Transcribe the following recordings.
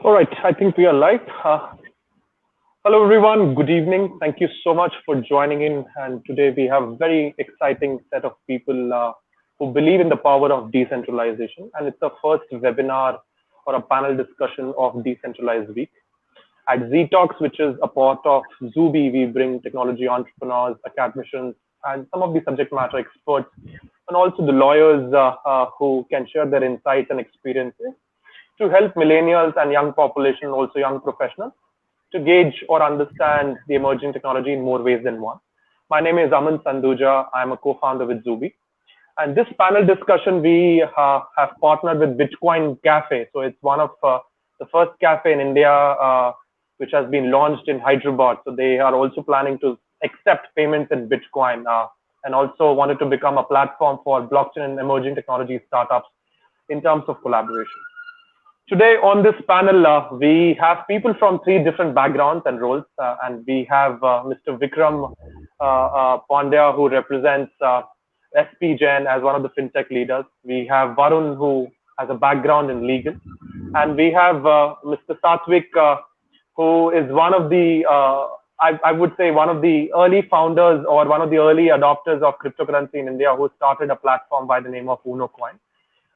All right, I think we are live. Hello, everyone. Good evening. Thank you so much for joining in. And today we have a very exciting set of people who believe in the power of decentralization. And it's the first webinar or a panel discussion of Decentralized Week. At Z.Talks, which is a part of Zubi, we bring technology entrepreneurs, academicians, and some of the subject matter experts, and also the lawyers who can share their insights and experiences to help millennials and young population, also young professionals, to gauge or understand the emerging technology in more ways than one. My name is Aman Sanduja. I'm a co-founder with Zubi. And this panel discussion, we have partnered with Bitcoin Cafe. So it's one of the first cafe in India, which has been launched in Hyderabad. So they are also planning to accept payments in Bitcoin and also wanted to become a platform for blockchain and emerging technology startups in terms of collaboration. Today on this panel, we have people from three different backgrounds and roles, and we have Mr. Vikram Pandya, who represents SP Jain as one of the fintech leaders. We have Varun, who has a background in legal, and we have Mr. Satvik, who is one of the, I would say, one of the early founders or one of the early adopters of cryptocurrency in India, who started a platform by the name of Uno Coin.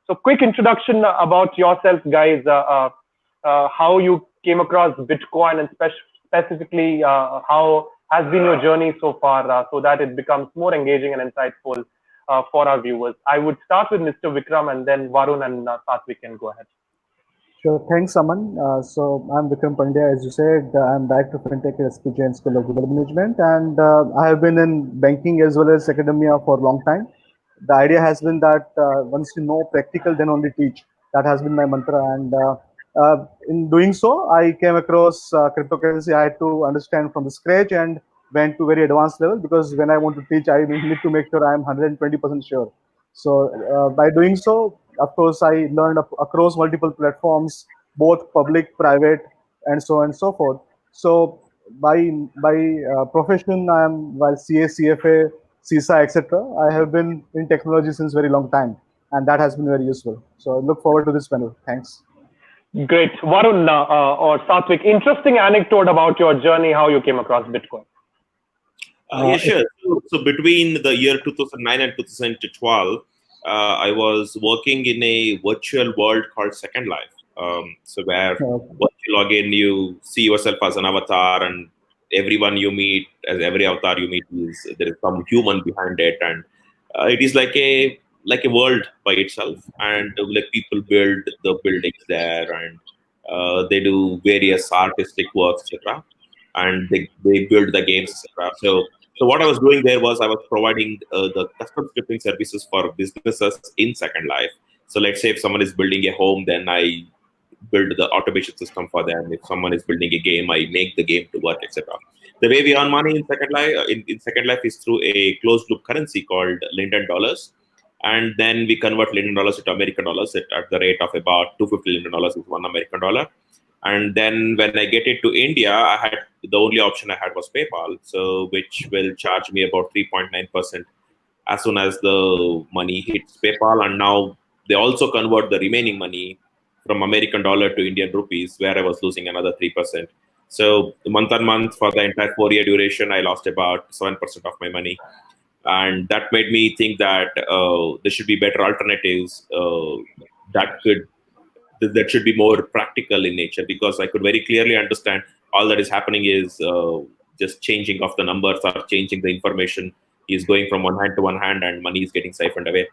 So quick introduction about yourself, guys, how you came across Bitcoin and specifically how has been your journey so far so that it becomes more engaging and insightful for our viewers. I would start with Mr. Vikram and then Varun and Satvik can go ahead. Sure, thanks, Aman. So I'm Vikram Pandya, as you said. I'm Director of Fintech at SP Jain School of Global Management, and I have been in banking as well as academia for a long time. The idea has been that once you know practical, then only teach. That has been my mantra, and in doing so, I came across cryptocurrency. I had to understand from the scratch and went to very advanced level because when I want to teach, I need to make sure I am 120% sure. So by doing so, of course, I learned across multiple platforms, both public, private, and so on and so forth. So by profession, I am while CA, CFA, CISA, etc. I have been in technology since very long time, and that has been very useful. So I look forward to this panel. Thanks. Great. Varun or Satvik, interesting anecdote about your journey, how you came across Bitcoin. Yeah, sure. So between the year 2009 and 2012, I was working in a virtual world called Second Life. So where once you log in, you see yourself as an avatar, and everyone you meet, as every avatar you meet, there is some human behind it, and it is like a world by itself. And like people build the buildings there, and they do various artistic works, etc. And they build the games, etc. So what I was doing there was I was providing the custom scripting services for businesses in Second Life. So let's say if someone is building a home, then I build the automation system for them. If someone is building a game, I make the game to work, etc. The way we earn money in Second Life in Second Life is through a closed loop currency called Linden dollars, and then we convert Linden dollars into American dollars at the rate of about $250 Linden is one American dollar. And then when I get it to India, the only option I had was PayPal, so which will charge me about 3.9% as soon as the money hits PayPal. And now they also convert the remaining money from American dollar to Indian rupees, where I was losing another 3%. So month on month for the entire 4-year duration, I lost about 7% of my money. And that made me think that there should be better alternatives that should be more practical in nature, because I could very clearly understand all that is happening is just changing of the numbers or changing the information is going from one hand to one hand and money is getting siphoned away.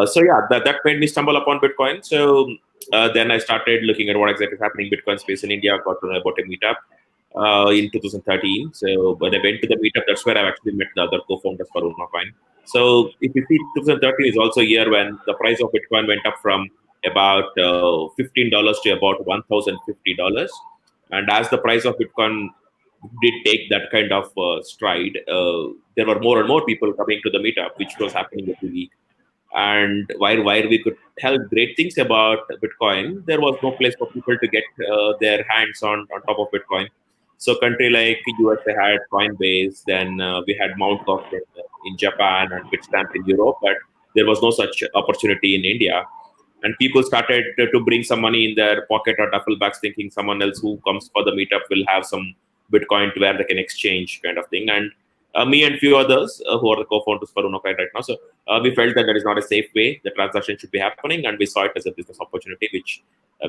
So yeah, that made me stumble upon Bitcoin. So then I started looking at what exactly is happening in Bitcoin space in India. Got to know about a meetup in 2013. So when I went to the meetup, that's where I actually met the other co-founders for Uno Coin. So if you see, 2013 is also a year when the price of Bitcoin went up from about $15 to about $1,050. And as the price of Bitcoin did take that kind of stride, there were more and more people coming to the meetup, which was happening every week. And while we could tell great things about Bitcoin, there was no place for people to get their hands on top of Bitcoin. So country like USA had Coinbase, then we had Mt. Gox in Japan and Bitstamp in Europe, but there was no such opportunity in India. and people started to bring some money in their pocket or duffel bags, thinking someone else who comes for the meetup will have some Bitcoin to where they can exchange, kind of thing. And me and few others who are the co-founders for Unocoin right now. So we felt that is not a safe way the transaction should be happening, and we saw it as a business opportunity,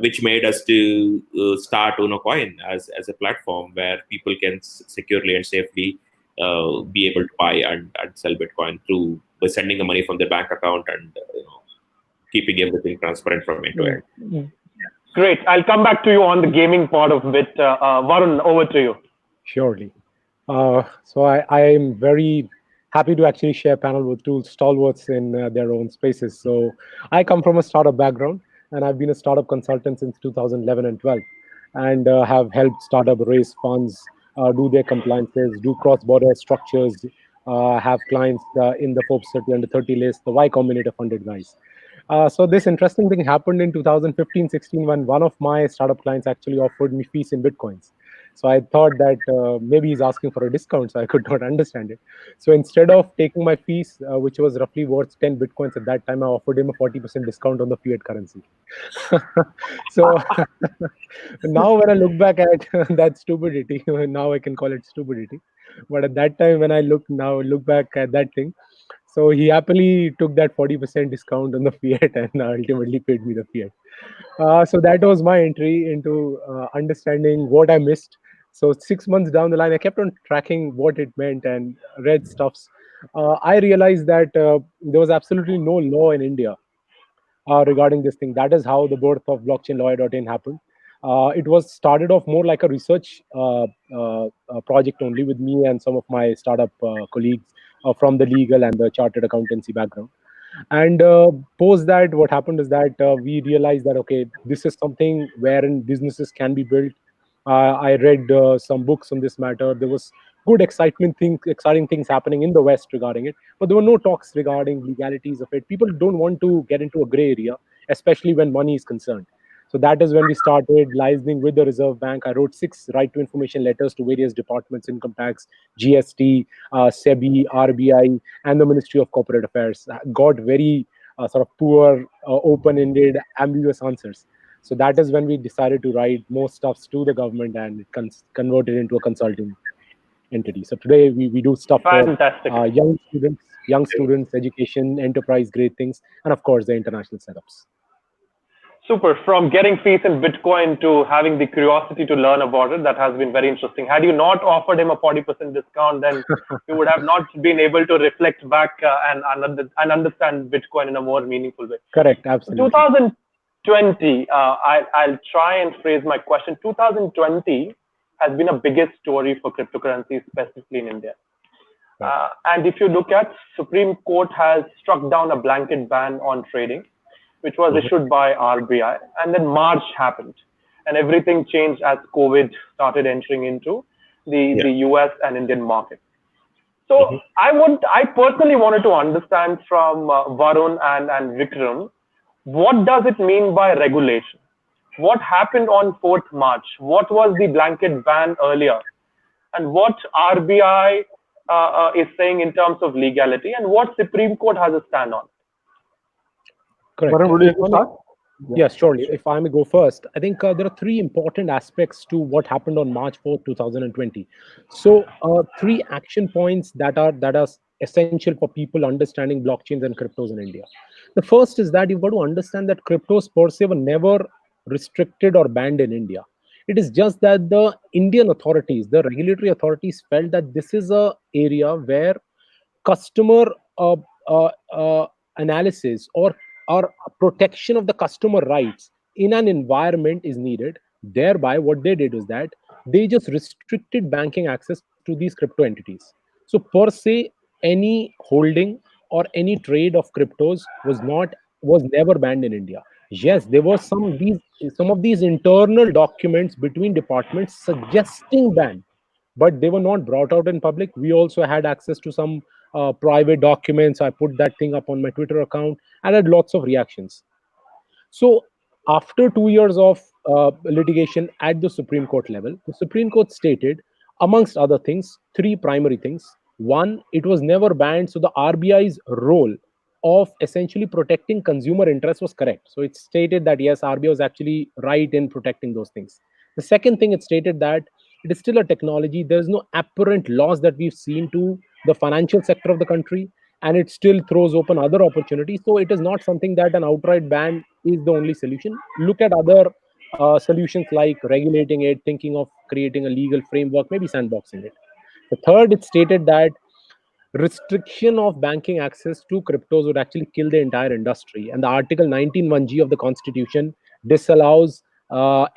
which made us to start Unocoin as a platform where people can securely and safely be able to buy and sell Bitcoin through by sending the money from their bank account and keeping everything transparent from end to end. Great. I'll come back to you on the gaming part of it. Varun, over to you. Surely. So I am very happy to actually share panel with two stalwarts in their own spaces. So I come from a startup background, and I've been a startup consultant since 2011 and 12, and have helped startup raise funds, do their compliances, do cross-border structures, have clients in the Forbes 30 under 30 list, the Y Combinator funded guys. So this interesting thing happened in 2015-16 when one of my startup clients actually offered me fees in Bitcoins. So I thought that maybe he's asking for a discount, so I could not understand it. So instead of taking my fees, which was roughly worth 10 Bitcoins at that time, I offered him a 40% discount on the fiat currency. So now when I look back at that stupidity, now I can call it stupidity. But at that time, when I look back at that thing, so he happily took that 40% discount on the fiat and ultimately paid me the fiat. So that was my entry into understanding what I missed. So 6 months down the line, I kept on tracking what it meant and read stuffs. I realized that there was absolutely no law in India regarding this thing. That is how the birth of blockchainlawyer.in happened. It was started off more like a research project only with me and some of my startup colleagues from the legal and the chartered accountancy background. And post that, what happened is that we realized that, okay, this is something wherein businesses can be built. I read some books on this matter. There was good exciting things happening in the West regarding it, but there were no talks regarding legalities of it. People don't want to get into a gray area, especially when money is concerned. So that is when we started liaising with the Reserve Bank. I wrote 6 right to information letters to various departments: income tax, GST, SEBI, RBI, and the Ministry of Corporate Affairs. Got very sort of poor, open-ended, ambiguous answers. So that is when we decided to write more stuffs to the government, and it converted into a consulting entity. So today we do stuff Fantastic. for young students, education, enterprise, great things, and of course the international setups. Super. From getting fees in Bitcoin to having the curiosity to learn about it, that has been very interesting. Had you not offered him a 40% discount, then you would have not been able to reflect back and understand Bitcoin in a more meaningful way. Correct. Absolutely. 2020, I'll try and phrase my question. 2020 has been a biggest story for cryptocurrencies, specifically in India. And if you look at, Supreme Court has struck down a blanket ban on trading, which was issued by RBI, and then March happened, and everything changed as COVID started entering into the US and Indian market. So I personally wanted to understand from Varun and Vikram, what does it mean by regulation? What happened on 4th March? What was the blanket ban earlier? And what RBI is saying in terms of legality, and what Supreme Court has a stand on? Correct. Varun, would you like to start? Yes, surely. If I may go first, I think there are 3 important aspects to what happened on March 4th, 2020. So 3 action points that are essential for people understanding blockchains and cryptos in India. The first is that you've got to understand that cryptos per se were never restricted or banned in India. It is just that the Indian authorities, the regulatory authorities, felt that this is a area where customer analysis or protection of the customer rights in an environment is needed. Thereby, what they did was that they just restricted banking access to these crypto entities. So per se, any holding or any trade of cryptos was never banned in India. Yes, there was some of these internal documents between departments suggesting ban, but they were not brought out in public. We also had access to some private documents. I put that thing up on my Twitter account and had lots of reactions. So after 2 years of litigation at the Supreme Court level, the Supreme Court stated, amongst other things, 3 primary things. One, it was never banned, so the RBI's role of essentially protecting consumer interests was correct. So it stated that yes, RBI was actually right in protecting those things. The second thing, it stated that it is still a technology. There is no apparent loss that we've seen to the financial sector of the country, and it still throws open other opportunities. So it is not something that an outright ban is the only solution. Look at other solutions like regulating it, thinking of creating a legal framework, maybe sandboxing it. The third, it stated that restriction of banking access to cryptos would actually kill the entire industry. And the Article 19(1)(g) of the Constitution disallows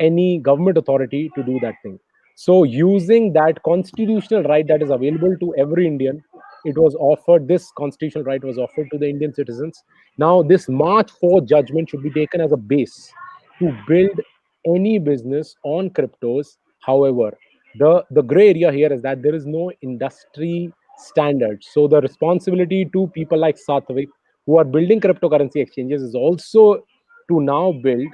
any government authority to do that thing. So, using that constitutional right that is available to every Indian, it was offered, this constitutional right was offered to the Indian citizens. Now, this March 4th judgment should be taken as a base to build any business on cryptos. However, the gray area here is that there is no industry standards. So the responsibility to people like Satvik, who are building cryptocurrency exchanges, is also to now build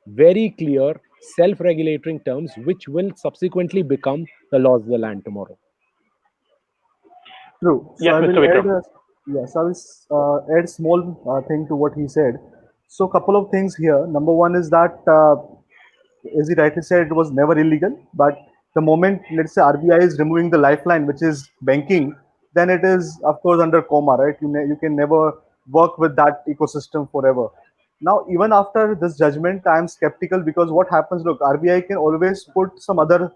very clear self-regulating terms, which will subsequently become the laws of the land tomorrow. True. So Yes, I Mr. will add, Vikram. yes, I will add small thing to what he said. So couple of things here. Number one is that, as he rightly said, it was never illegal. But the moment, let's say, RBI is removing the lifeline, which is banking, then it is, of course, under coma, right? You can never work with that ecosystem forever. Now, even after this judgment, I am skeptical because what happens? Look, RBI can always put some other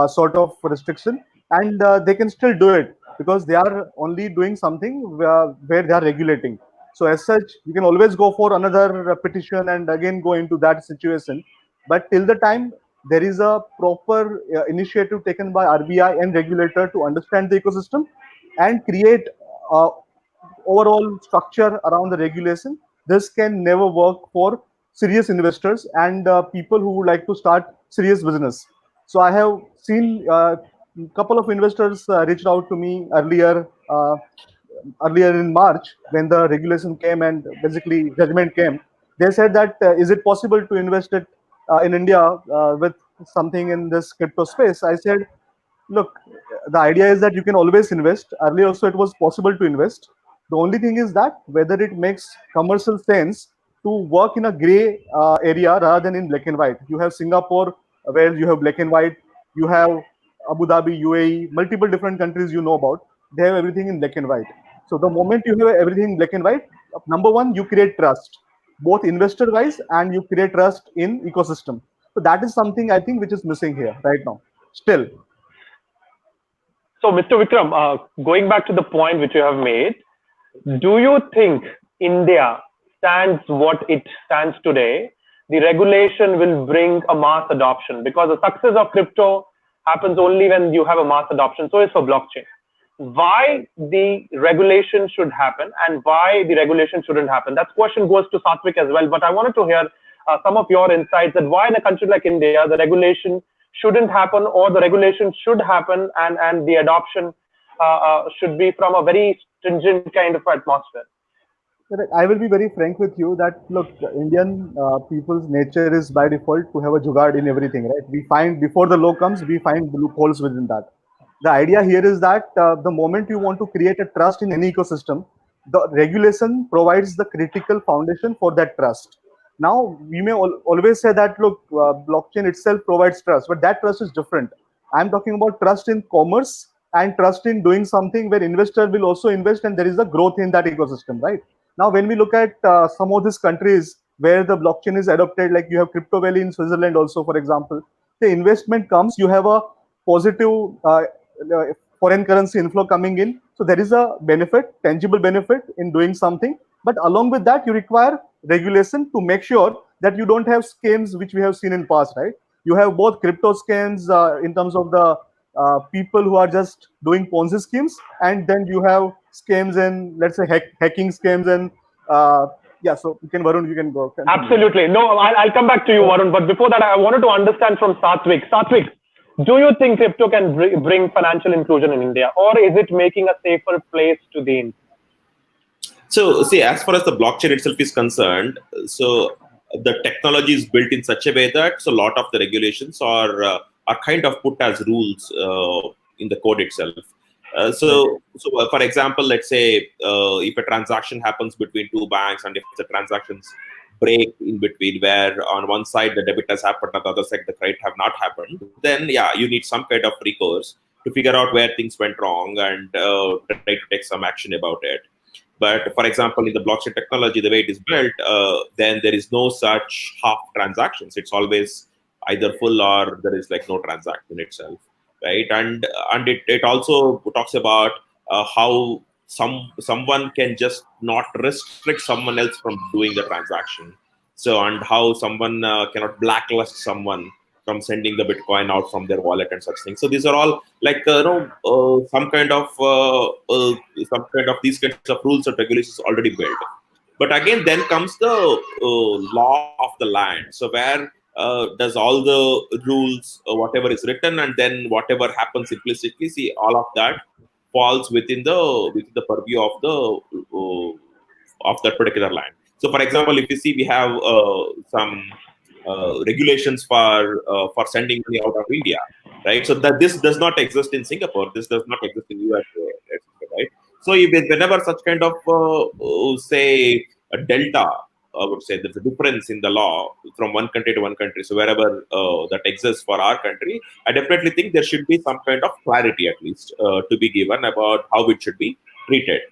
sort of restriction, and they can still do it because they are only doing something where they are regulating. So, as such, you can always go for another petition and again go into that situation. But till the time there is a proper initiative taken by RBI and regulator to understand the ecosystem and create uh, overall structure around the regulation, this can never work for serious investors and people who would like to start serious business. So I have seen a couple of investors reached out to me earlier in March when the regulation came and basically judgment came. They said that is it possible to invest it in India with something in this crypto space? I said, look, the idea is that you can always invest. Earlier also it was possible to invest. The only thing is that whether it makes commercial sense to work in a gray area rather than in black and white. You have Singapore where you have black and white. You have Abu Dhabi, UAE, multiple different countries you know about. They have everything in black and white. So the moment you have everything in black and white, number one, you create trust, both investor wise, and you create trust in ecosystem. So that is something I think which is missing here right now. Still, So, Mr. Vikram, going back to the point which you have made, do you think India stands what it stands today? The regulation will bring a mass adoption because the success of crypto happens only when you have a mass adoption. So is for blockchain. Why the regulation should happen and why the regulation shouldn't happen? That question goes to Satvik as well. But I wanted to hear some of your insights that why in a country like India the regulation shouldn't happen or the regulation should happen and the adoption should be from a very stringent kind of atmosphere. correct. I will be very frank with you that look, Indian people's nature is by default to have a jugaad in everything, right? We find before the law comes, we find loopholes within that. The idea here is that the moment you want to create a trust in any ecosystem, the regulation provides the critical foundation for that trust. Now, we may always say that look, blockchain itself provides trust, but that trust is different. I'm talking about trust in commerce and trust in doing something where investor will also invest and there is a growth in that ecosystem, right? Now, when we look at some of these countries where the blockchain is adopted, like you have Crypto Valley in Switzerland, also, for example, the investment comes, you have a positive foreign currency inflow coming in. So there is a benefit, tangible benefit in doing something. But along with that, you require regulation to make sure that you don't have scams, which we have seen in past, right? You have both crypto scams in terms of the people who are just doing Ponzi schemes, and then you have scams and let's say hacking scams and yeah. So you can Varun, you can go. Continue. Absolutely. No, I'll come back to you, Varun. But before that, I wanted to understand from Satvik. Satvik, do you think crypto can bring financial inclusion in India, or is it making a safer place to be in? So, see, as far as the blockchain itself is concerned, so the technology is built in such a way that so a lot of the regulations are kind of put as rules in the code itself. For example, let's say if a transaction happens between two banks, and if the transactions break in between, where on one side the debit has happened, on the other side the credit have not happened, then yeah, you need some kind of recourse to figure out where things went wrong and try to take some action about it. But for example, in the blockchain technology, the way it is built, then there is no such half transactions. It's always either full or there is like no transaction itself, right? And it also talks about how someone can just not restrict someone else from doing the transaction. So, and how someone cannot blacklist someone from sending the Bitcoin out from their wallet and such things. So these are all like some kind of these kinds of rules and regulations already built. But again, then comes the law of the land. So where does all the rules, whatever is written, and then whatever happens implicitly, see, all of that falls within the purview of that particular land. So, for example, if you see, we have some regulations for sending money out of India, right? So that this does not exist in Singapore, this does not exist in US, right? So whenever such kind of say a delta, I would say there's a difference in the law from one country to one country. So wherever that exists for our country, I definitely think there should be some kind of clarity at least to be given about how it should be treated.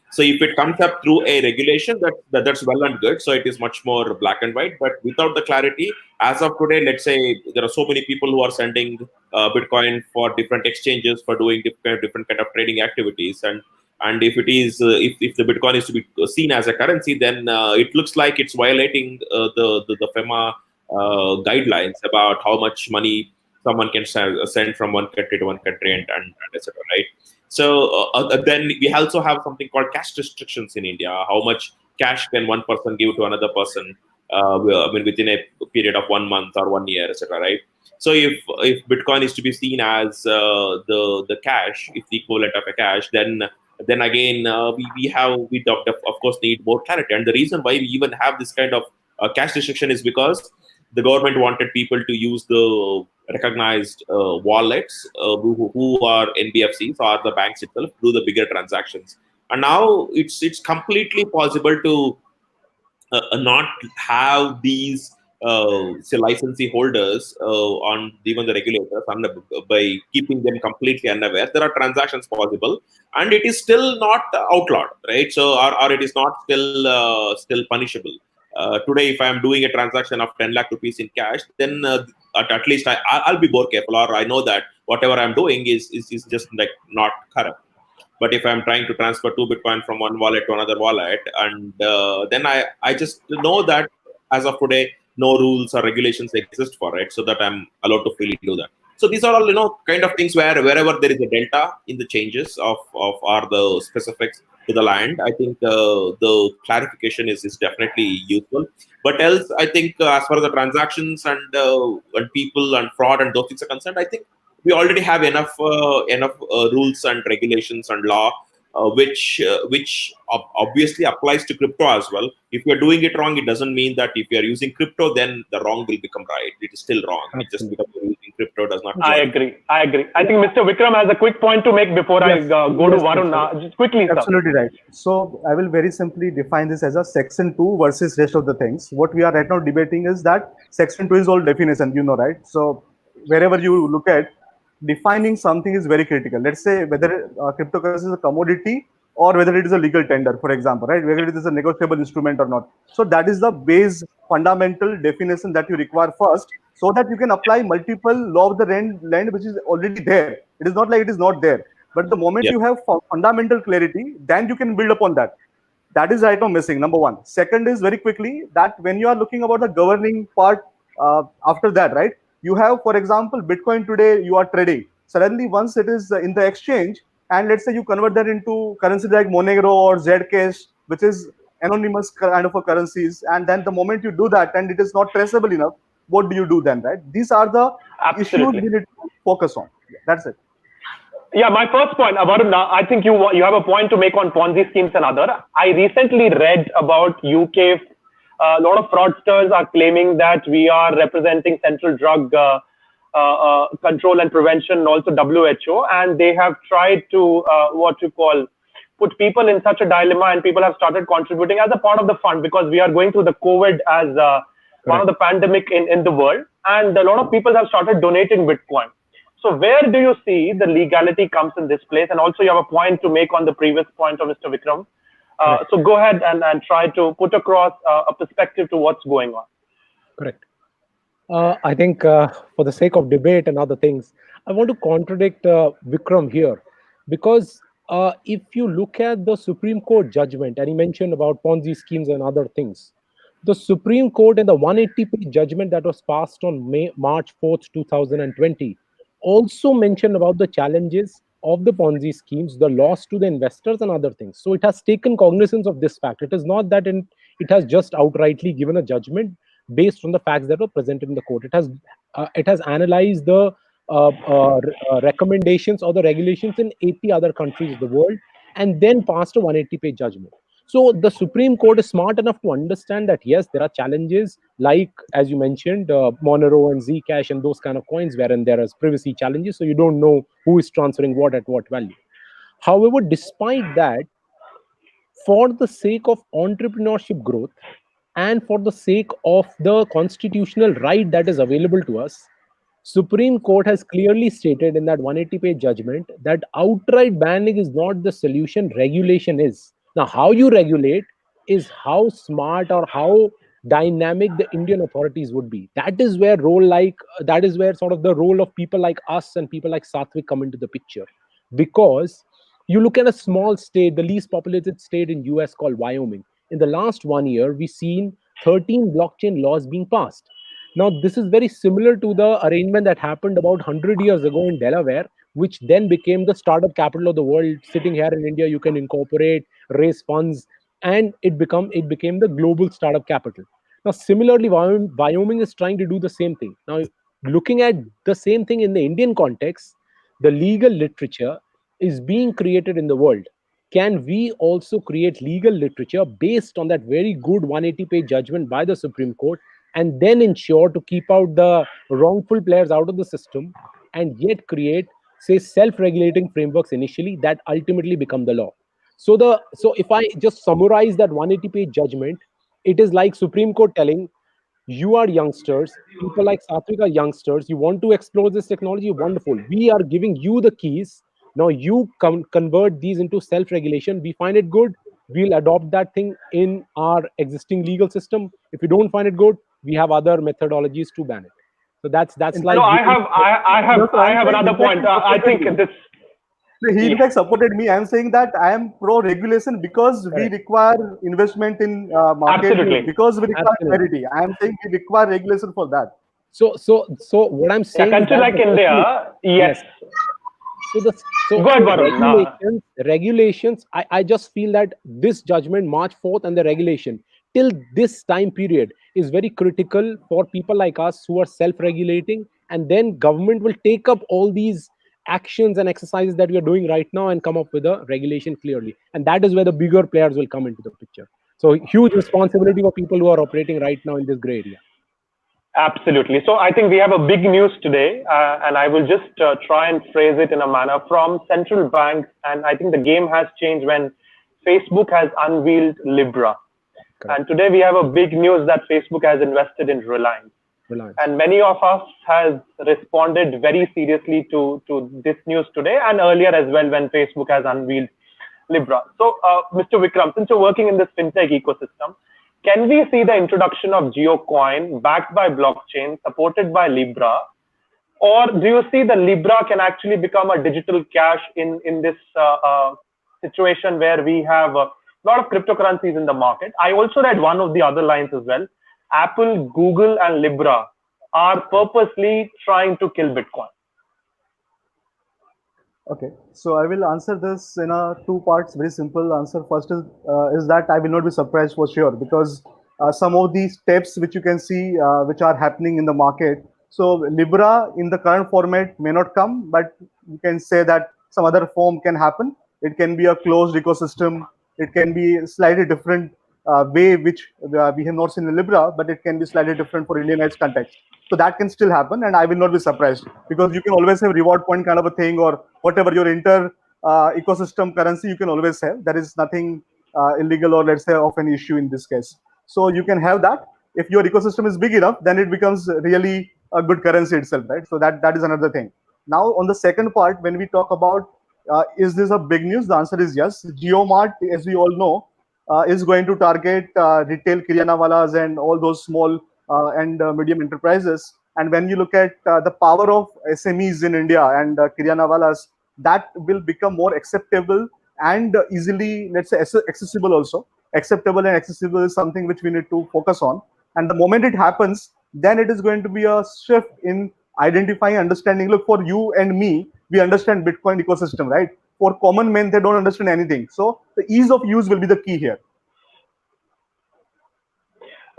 So if it comes up through a regulation, that's well and good. So it is much more black and white. But without the clarity, as of today, let's say there are so many people who are sending Bitcoin for different exchanges for doing different kind of trading activities, and if it is if the Bitcoin is to be seen as a currency, then it looks like it's violating the FEMA guidelines about how much money someone can send from one country to one country and etc. Right. So then we also have something called cash restrictions in India. How much cash can one person give to another person? Within a period of 1 month or 1 year, etc. Right. So if Bitcoin is to be seen as the cash, if the equivalent of a cash, then again we of course need more clarity. And the reason why we even have this kind of cash restriction is because the government wanted people to use the recognized wallets who are NBFCs or the banks itself do the bigger transactions. And now it's completely possible to not have these say licensee holders on even the regulators by keeping them completely unaware. There are transactions possible, and it is still not outlawed, right? So or it is not still punishable. Today, if I am doing a transaction of 10 lakh rupees in cash, then at least I'll be more careful, or I know that whatever I'm doing is just like not corrupt. But if I'm trying to transfer 2 Bitcoin from one wallet to another wallet, and then I just know that as of today, no rules or regulations exist for it, so that I'm allowed to freely do that. So these are all kind of things where wherever there is a delta in the changes of or the specifics to the land, I think the clarification is definitely useful. But else, I think as far as the transactions and people and fraud and those things are concerned, I think we already have enough rules and regulations and law, which obviously applies to crypto as well. If you are doing it wrong, it doesn't mean that if you are using crypto, then the wrong will become right. It is still wrong. Just because you're using crypto does not. I agree. I think Mr. Vikram has a quick point to make before I go to Varun. Just quickly, sir. Absolutely right. So I will very simply define this as a section 2 versus rest of the things. What we are right now debating is that section 2 is all definition, right? So wherever you look at, defining something is very critical. Let's say whether cryptocurrency is a commodity or whether it is a legal tender, for example, right? Whether it is a negotiable instrument or not. So that is the base fundamental definition that you require first, so that you can apply multiple law of the land which is already there. It is not like it is not there. But the moment you have fundamental clarity, then you can build upon that. That is right now missing, number one. Second is very quickly that when you are looking about the governing part after that, right? You have, for example, Bitcoin today, you are trading. Suddenly, once it is in the exchange, and let's say you convert that into currency like Monero or Zcash, which is anonymous kind of a currencies, and then the moment you do that and it is not traceable enough, what do you do then, right? These are the issues we need to focus on. That's it. Yeah, my first point, Varun, I think you have a point to make on Ponzi schemes and other. I recently read about UK. A lot of fraudsters are claiming that we are representing central drug Control and Prevention, and also WHO, and they have tried to put people in such a dilemma, and people have started contributing as a part of the fund, because we are going through the COVID as one of the pandemic in the world, and a lot of people have started donating Bitcoin. So where do you see the legality comes in this place? And also you have a point to make on the previous point of Mr. Vikram. So go ahead and try to put across a perspective to what's going on. Correct. I think for the sake of debate and other things, I want to contradict Vikram here, because if you look at the Supreme Court judgment, and he mentioned about Ponzi schemes and other things, the Supreme Court in the 180-page judgment that was passed on March 4th, 2020, also mentioned about the challenges of the Ponzi schemes, the loss to the investors and other things. So it has taken cognizance of this fact. It is not that it has just outrightly given a judgment based on the facts that were presented in the court. It has analyzed the recommendations or the regulations in 80 other countries of the world, and then passed a 180-page judgment. So the Supreme Court is smart enough to understand that yes, there are challenges like, as you mentioned, Monero and Zcash and those kind of coins, wherein there is privacy challenges, so you don't know who is transferring what at what value. However, despite that, for the sake of entrepreneurship growth and for the sake of the constitutional right that is available to us, Supreme Court has clearly stated in that 180-page judgment that outright banning is not the solution, regulation is. Now, how you regulate is how smart or how dynamic the Indian authorities would be. That is where sort of the role of people like us and people like Satvik come into the picture. Because you look at a small state, the least populated state in US called Wyoming. In the last 1 year, we've seen 13 blockchain laws being passed. Now, this is very similar to the arrangement that happened about 100 years ago in Delaware, which then became the startup capital of the world. Sitting here in India, you can incorporate, raise funds, and it became the global startup capital. Now, similarly, Wyoming is trying to do the same thing. Now, looking at the same thing in the Indian context, the legal literature is being created in the world. Can we also create legal literature based on that very good 180-page judgment by the Supreme Court, and then ensure to keep out the wrongful players out of the system, and yet create, say, self-regulating frameworks initially that ultimately become the law? So if I just summarize that 180-page judgment, it is like Supreme Court telling, you are youngsters, people like Satvik are youngsters, you want to explore this technology, wonderful. We are giving you the keys. Now you convert these into self-regulation. We find it good, we'll adopt that thing in our existing legal system. If you don't find it good, we have other methodologies to ban it. So that's like. No, I have another point. I think this. He in fact supported me. I'm saying that I am pro-regulation because we require investment in market. Absolutely. Because we require clarity. I am saying we require regulation for that. So what I'm saying. A country like India, yes. So go ahead, regulations. I just feel that this judgment, March 4th, and the regulation till this time period is very critical for people like us who are self-regulating, and then government will take up all these actions and exercises that we are doing right now and come up with a regulation clearly. And that is where the bigger players will come into the picture. So huge responsibility for people who are operating right now in this gray area. Absolutely. So I think we have a big news today, and I will just try and phrase it in a manner from central banks. And I think the game has changed when Facebook has unveiled Libra. Correct. And today we have a big news that Facebook has invested in Reliance. And many of us has responded very seriously to this news today and earlier as well when Facebook has unveiled Libra. So Mr. Vikram, since you're working in this fintech ecosystem, can we see the introduction of GeoCoin backed by blockchain, supported by Libra? Or do you see that Libra can actually become a digital cash in this situation where we have a lot of cryptocurrencies in the market? I also read one of the other lines as well. Apple, Google, and Libra are purposely trying to kill Bitcoin. Okay, so I will answer this in two parts. Very simple answer. First is that I will not be surprised for sure, because some of these steps which you can see which are happening in the market. So Libra in the current format may not come, but you can say that some other form can happen. It can be a closed ecosystem. It can be slightly different way which we have not seen in Libra, but it can be slightly different for Indianized context. So that can still happen, and I will not be surprised, because you can always have reward point kind of a thing, or whatever your inter ecosystem currency you can always have. There is nothing illegal or, let's say, of an issue in this case. So you can have that. If your ecosystem is big enough, then it becomes really a good currency itself, right? So that is another thing. Now, on the second part, when we talk about is this a big news, the answer is yes. GeoMart, as we all know, is going to target retail Kiryana walas and all those small and medium enterprises. And when you look at the power of SMEs in India and Kiryana walas, that will become more acceptable and easily, let's say, accessible also. Acceptable and accessible is something which we need to focus on. And the moment it happens, then it is going to be a shift in identifying, understanding. Look, for you and me, we understand Bitcoin ecosystem, right? For common men, they don't understand anything. So the ease of use will be the key here.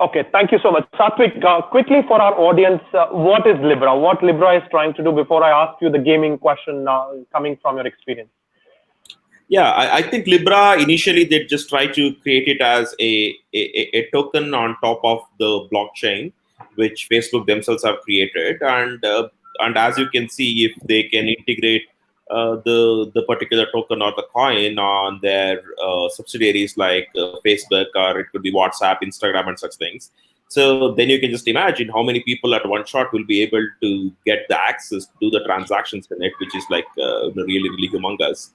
Okay, thank you so much. Satwik, quickly for our audience, what is Libra? What Libra is trying to do before I ask you the gaming question coming from your experience? Yeah, I think Libra, initially, they just try to create it as a token on top of the blockchain, which Facebook themselves have created. And as you can see, if they can integrate the particular token or the coin on their subsidiaries like Facebook, or it could be WhatsApp, Instagram, and such things. So then you can just imagine how many people at one shot will be able to get the access to do the transactions in it, which is like really, really humongous.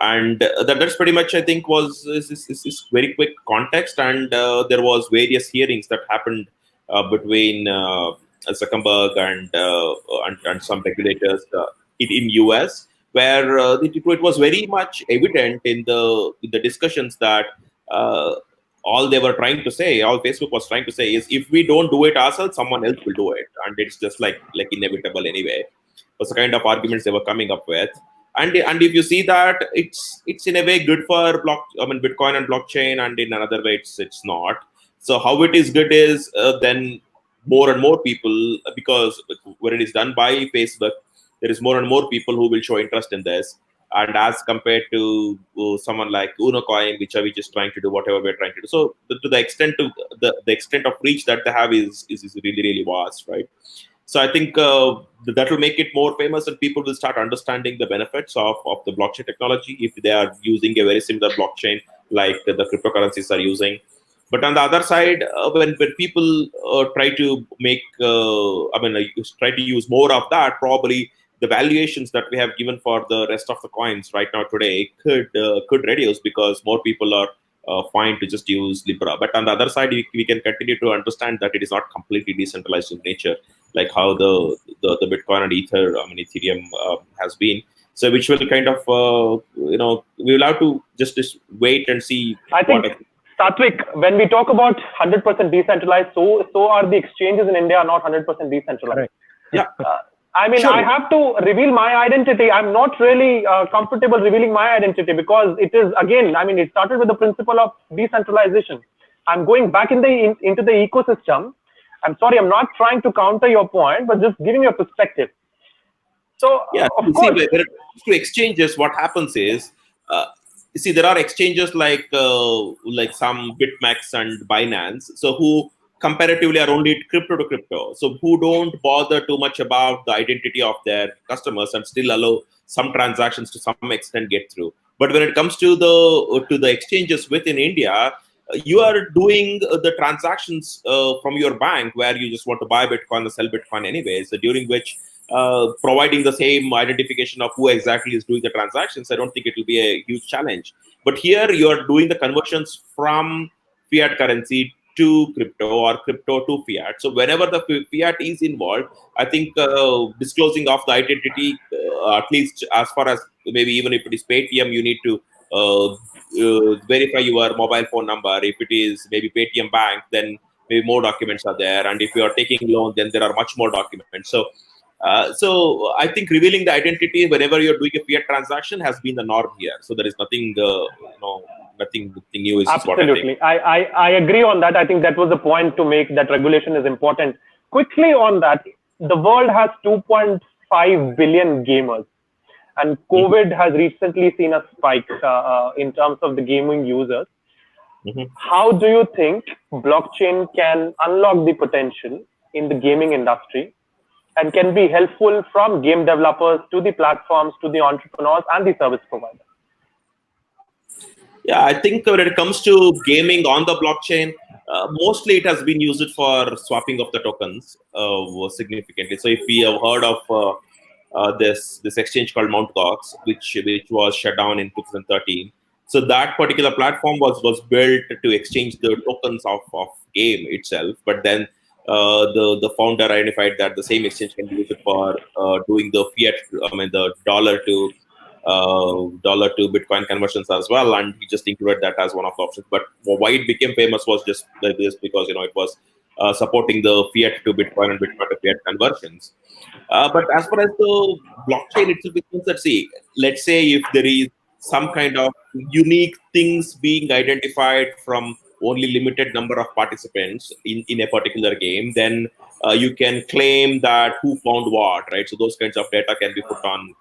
And that's pretty much, I think, is very quick context. And there was various hearings that happened between Zuckerberg and some regulators in US, where it was very much evident in the discussions that all they were trying to say, all Facebook was trying to say, is if we don't do it ourselves, someone else will do it, and it's just like inevitable anyway. Was the kind of arguments they were coming up with. And if you see that, it's in a way good for Bitcoin and blockchain, and in another way it's not. So how it is good is then more and more people, because when it is done by Facebook, there is more and more people who will show interest in this. And as compared to someone like UnoCoin, which are just trying to do whatever we're trying to do. So to the extent of reach that they have is really, really vast, right? So I think that will make it more famous, and people will start understanding the benefits of the blockchain technology if they are using a very similar blockchain like the cryptocurrencies are using. But on the other side, when people try to make, try to use more of that, probably the valuations that we have given for the rest of the coins right now today could reduce, because more people are fine to just use Libra. But on the other side, we can continue to understand that it is not completely decentralized in nature, like how the Bitcoin and Ethereum has been. So which will kind of, we will have to just wait and see. I think, Satwik, when we talk about 100% decentralized, so are the exchanges in India not 100% decentralized. Correct. Yeah. Sure. I have to reveal my identity. I'm not really comfortable revealing my identity, because it is, again, it started with the principle of decentralization. I'm going back into the ecosystem. I'm sorry, I'm not trying to counter your point, but just giving you a perspective. So, yeah, of course, when it comes to exchanges, what happens is, there are exchanges like some BitMEX and Binance, so who comparatively are only crypto to crypto, so who don't bother too much about the identity of their customers and still allow some transactions to some extent get through. But when it comes to the exchanges within India, you are doing the transactions from your bank, where you just want to buy Bitcoin or sell Bitcoin anyway. So during which providing the same identification of who exactly is doing the transactions, I don't think it will be a huge challenge. But here you are doing the conversions from fiat currency to crypto, or crypto to fiat. So whenever the fiat is involved, I think disclosing of the identity, at least as far as maybe even if it is Paytm, you need to verify your mobile phone number. If it is maybe Paytm Bank, then maybe more documents are there. And if you are taking loan, then there are much more documents. So I think revealing the identity whenever you're doing a fiat transaction has been the norm here. So there is nothing, nothing new. Is absolutely. I agree on that. I think that was the point to make, that regulation is important. Quickly on that, the world has 2.5 billion gamers, and COVID has recently seen a spike in terms of the gaming users. How do you think blockchain can unlock the potential in the gaming industry and can be helpful from game developers to the platforms to the entrepreneurs and the service providers? Yeah, I think when it comes to gaming on the blockchain, mostly it has been used for swapping of the tokens significantly. So if we have heard of this exchange called Mt. Gox, which was shut down in 2013. So that particular platform was built to exchange the tokens of game itself. But then the founder identified that the same exchange can be used for doing the fiat, the dollar to Bitcoin conversions as well, and he just included that as one of the options. But why it became famous was just because it was supporting the fiat to Bitcoin and Bitcoin to fiat conversions. But as far as the blockchain itself is concerned, let's say if there is some kind of unique things being identified from only limited number of participants in a particular game, then you can claim that who found what, right? So those kinds of data can be put on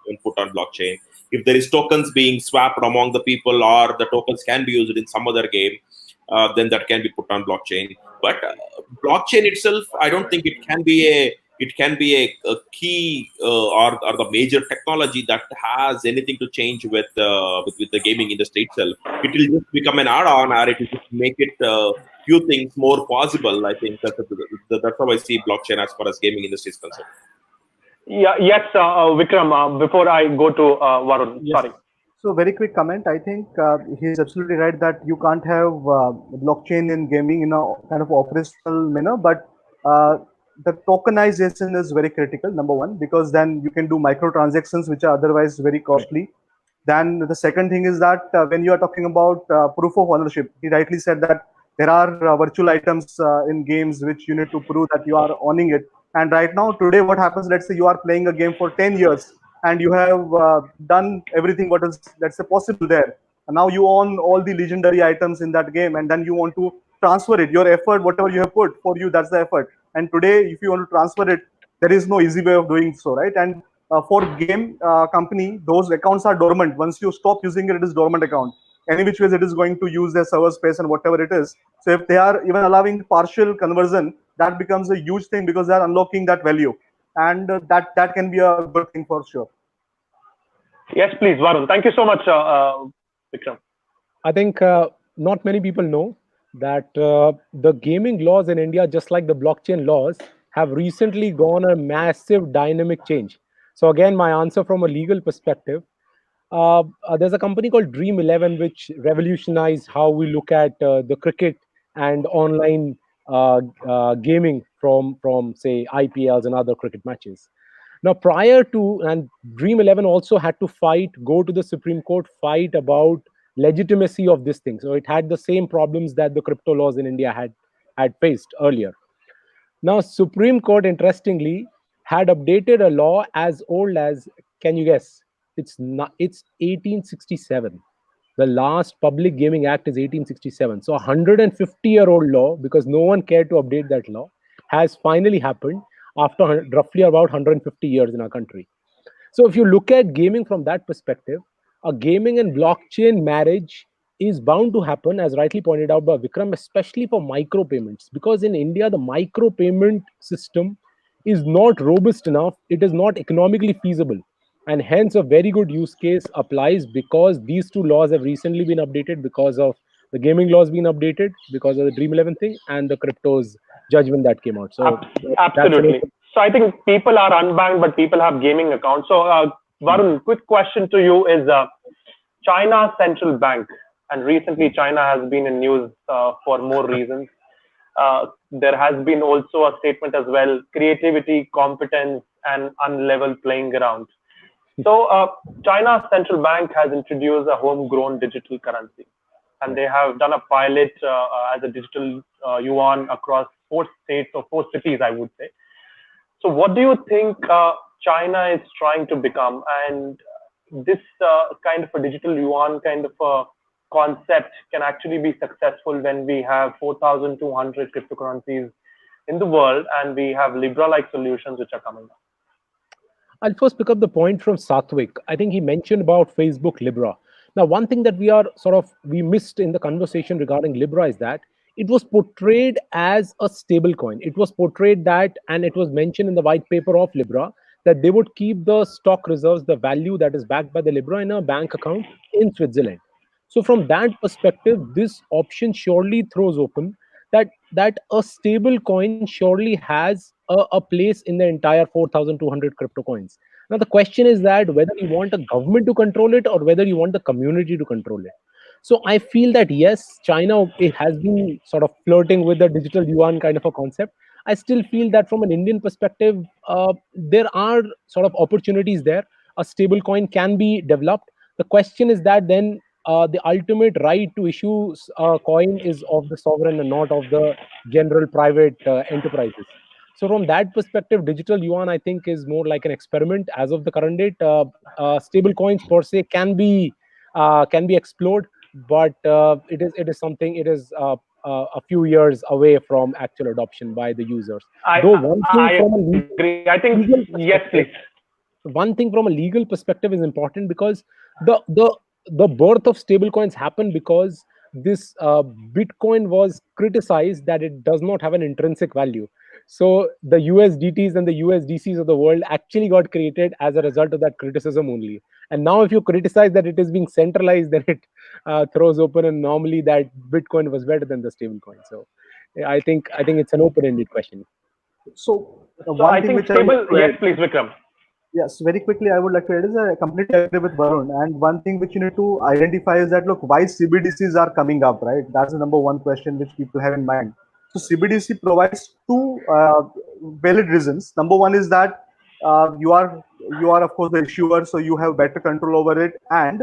blockchain. If there is tokens being swapped among the people, or the tokens can be used in some other game, then that can be put on blockchain. But blockchain itself, I don't think it can be a key or the major technology that has anything to change with the gaming industry itself. It will just become an add-on, or it will just make it few things more possible. I think that's how I see blockchain as far as gaming industry is concerned. Yeah, yes, Vikram, before I go to Varun, Yes. sorry. So very quick comment. I think he's absolutely right that you can't have blockchain in gaming in a kind of operational manner, but the tokenization is very critical, number one, because then you can do microtransactions which are otherwise very costly. Then the second thing is that when you are talking about proof of ownership, he rightly said that there are virtual items in games which you need to prove that you are owning it. And right now, today, what happens? Let's say you are playing a game for 10 years and you have done everything what is, let's say, possible there. And now you own all the legendary items in that game, and then you want to transfer it. Your effort, whatever you have put for you, that's the effort. And today, if you want to transfer it, there is no easy way of doing so, right? And for game company, those accounts are dormant. Once you stop using it, it is dormant account. Any which ways it is going to use their server space and whatever it is. So if they are even allowing partial conversion, that becomes a huge thing because they are unlocking that value, and that can be a good thing for sure. Yes, please, Varun. Thank you so much, Vikram. I think not many people know that the gaming laws in India, just like the blockchain laws, have recently gone a massive dynamic change. So again, my answer from a legal perspective, there's a company called Dream 11 which revolutionized how we look at the cricket and online gaming from say IPLs and other cricket matches. Now, prior to, and Dream 11 also had to go to the Supreme Court, fight about legitimacy of this thing. So it had the same problems that the crypto laws in India had faced earlier. Now, Supreme Court, interestingly, had updated a law as old as, can you guess? It's 1867. The last Public Gaming Act is 1867. So 150-year-old law, because no one cared to update that law, has finally happened after roughly about 150 years in our country. So if you look at gaming from that perspective, a gaming and blockchain marriage is bound to happen, as rightly pointed out by Vikram, especially for micropayments, because in India, the micropayment system is not robust enough. It is not economically feasible. And hence, a very good use case applies because these two laws have recently been updated because of the gaming laws being updated, because of the Dream 11 thing, and the crypto's judgment that came out. So absolutely. So I think people are unbanked, but people have gaming accounts. So Varun, quick question to you is China's central bank, and recently China has been in news for more reasons. There has been also a statement as well: creativity, competence, and unlevel playing ground. So China's central bank has introduced a homegrown digital currency, and they have done a pilot as a digital yuan across 4 states or 4 cities, I would say. So what do you think China is trying to become? And this kind of a digital yuan kind of a concept can actually be successful when we have 4,200 cryptocurrencies in the world, and we have Libra-like solutions which are coming up. I'll first pick up the point from Satvik. I think he mentioned about Facebook Libra. Now, one thing that we missed in the conversation regarding Libra is that it was portrayed as a stable coin. It was portrayed that, and it was mentioned in the white paper of Libra, that they would keep the stock reserves, the value that is backed by the Libra, in a bank account in Switzerland. So from that perspective, this option surely throws open that a stable coin surely has a place in the entire 4,200 crypto coins. Now the question is that whether you want a government to control it or whether you want the community to control it. So I feel that yes, China, it has been sort of flirting with the digital yuan kind of a concept. I still feel that from an Indian perspective, there are sort of opportunities there. A stable coin can be developed. The question is that then the ultimate right to issue a coin is of the sovereign and not of the general private enterprises. So from that perspective, digital yuan, I think, is more like an experiment as of the current date. Stable coins per se can be explored, but it is something. It is a few years away from actual adoption by the users. Though one thing I from a agree. I think legal yes, please. perspective, one thing from a legal perspective is important, because the birth of stablecoins happened because this Bitcoin was criticized that it does not have an intrinsic value. So the USDTs and the USDCs of the world actually got created as a result of that criticism only. And now, if you criticize that it is being centralized, then it throws open and normally that Bitcoin was better than the stablecoin. So yeah, I think it's an open-ended question. So So one I thing think which I would stable. like to Yes, add, please, Vikram. yes, very quickly, I would like to add is I completely agree with Varun. And one thing which you need to identify is that, look, why CBDCs are coming up, right? That's the number one question which people have in mind. So CBDC provides two valid reasons. Number one is that you are of course the issuer, so you have better control over it. And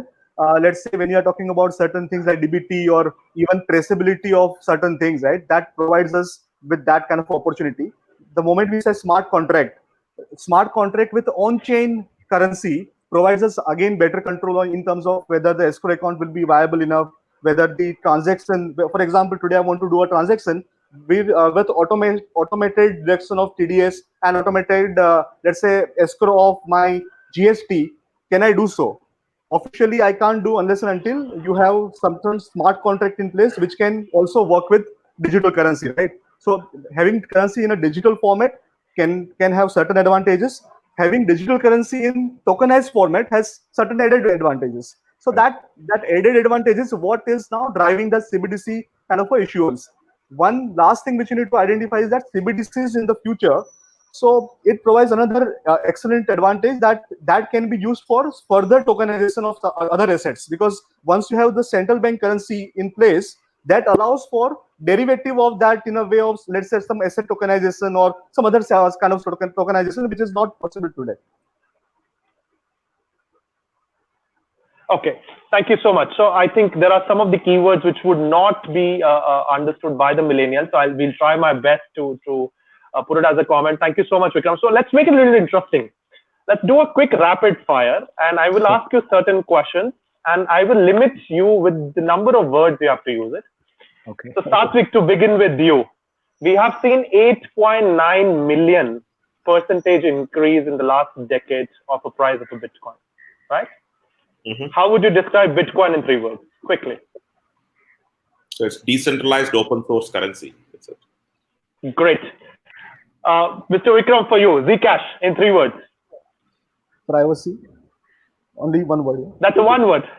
let's say when you are talking about certain things like DBT or even traceability of certain things, right? That provides us with that kind of opportunity. The moment we say smart contract with on-chain currency provides us again better control in terms of whether the escrow account will be viable enough, whether the transaction, for example, today I want to do a transaction with automated deduction of TDS and automated, let's say, escrow of my GST. Can I do so? Officially, I can't do unless and until you have some smart contract in place which can also work with digital currency, right? So having currency in a digital format can have certain advantages. Having digital currency in tokenized format has certain added advantages. So that added advantage is what is now driving the CBDC kind of issuance. One last thing which you need to identify is that CBDCs in the future, so it provides another excellent advantage that can be used for further tokenization of the other assets, because once you have the central bank currency in place, that allows for derivative of that in a way of, let's say, some asset tokenization or some other kind of tokenization which is not possible today. Okay, thank you so much. So I think there are some of the keywords which would not be understood by the millennials. So we'll try my best to put it as a comment. Thank you so much, Vikram. So let's make it a little interesting. Let's do a quick rapid fire, and I will ask you certain questions, and I will limit you with the number of words you have to use it. Okay. So Satvik, to begin with you, we have seen 8.9 million percentage increase in the last decade of the price of a Bitcoin, right? Mm-hmm. How would you describe Bitcoin in 3 words, quickly? So it's decentralized open source currency. That's it. Great. Mr. Vikram, for you, Zcash in 3 words. Privacy. Only one word. Yeah. That's a 1 word.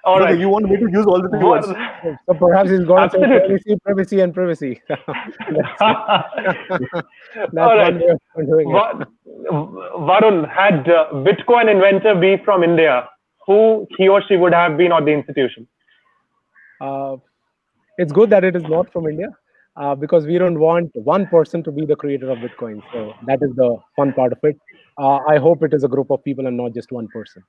All right. You want me to use all the 3 words? So perhaps he's going to say Absolutely. privacy, and privacy. That's All right. one way of doing it. Varun, had Bitcoin inventor be from India, who he or she would have been, or the institution? It's good that it is not from India, because we don't want one person to be the creator of Bitcoin. So that is the fun part of it. I hope it is a group of people and not just one person.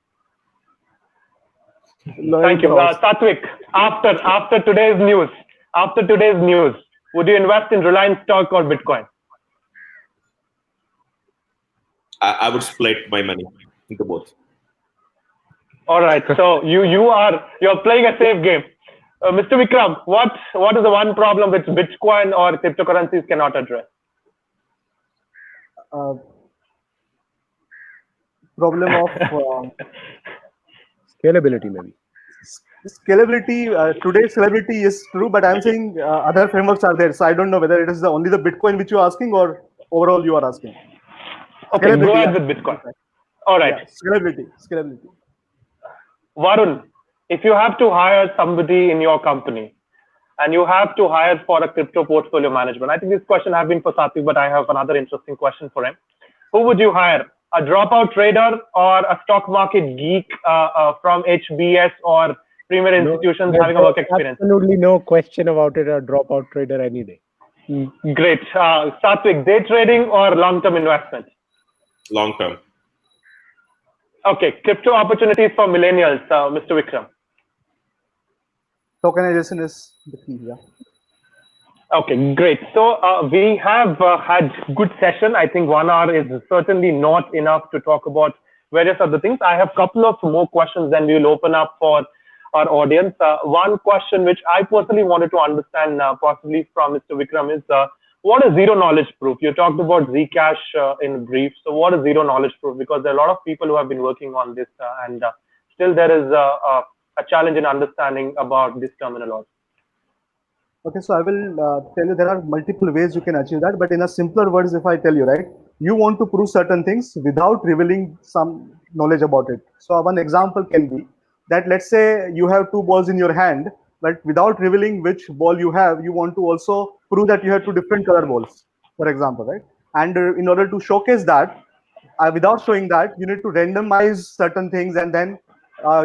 Thank you. Satvik, after today's news, would you invest in Reliance stock or Bitcoin? I would split my money into both. All right. So you're playing a safe game. Mr. Vikram, what is the one problem which Bitcoin or cryptocurrencies cannot address? Problem of Scalability, maybe. Scalability, today's scalability is true, but I'm saying other frameworks are there. So I don't know whether it is only the Bitcoin which you're asking or overall you are asking. Okay, go Scalability, ahead yeah. with Bitcoin. All right. Yeah, scalability. Varun, if you have to hire somebody in your company and you have to hire for a crypto portfolio management, I think this question has been for Satvik, but I have another interesting question for him. Who would you hire? A dropout trader or a stock market geek from HBS or premier institutions having a work experience? Absolutely no question about it. A dropout trader any day. Great. Satvik, day trading or long-term investment? Long term. Okay, crypto opportunities for millennials, Mr. Vikram. Tokenization is the key, yeah. Okay, great. So we have had good session. I think 1 hour is certainly not enough to talk about various other things. I have a couple of more questions, then we will open up for our audience. One question which I personally wanted to understand possibly from Mr. Vikram is, what is zero knowledge proof? You talked about Zcash in brief. So what is zero knowledge proof? Because there are a lot of people who have been working on this and still there is a challenge in understanding about this terminology. Okay, so I will tell you there are multiple ways you can achieve that, but in a simpler words, if I tell you, right, you want to prove certain things without revealing some knowledge about it. So one example can be that let's say you have two balls in your hand, but without revealing which ball you have, you want to also prove that you have two different color balls, for example, right? And in order to showcase that, without showing that, you need to randomize certain things, and then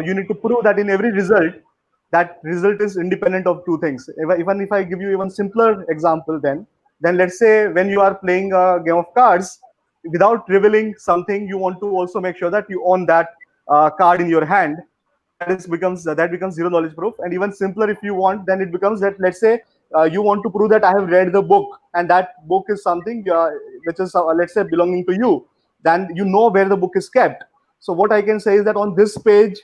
you need to prove that in every result, that result is independent of two things. Even if I give you even simpler example, then let's say when you are playing a game of cards, without revealing something, you want to also make sure that you own that card in your hand. That becomes zero knowledge proof. And even simpler, if you want, then it becomes that let's say you want to prove that I have read the book, and that book is something which is let's say belonging to you. Then you know where the book is kept. So what I can say is that on this page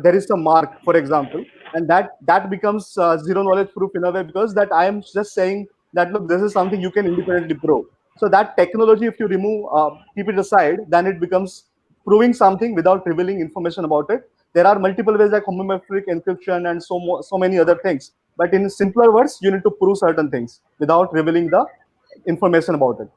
there is a mark, for example, and that becomes zero knowledge proof in a way, because that I am just saying that look, this is something you can independently prove. So that technology, if you remove, keep it aside, then it becomes proving something without revealing information about it. There are multiple ways like homomorphic encryption and so many other things. But in simpler words, you need to prove certain things without revealing the information about it.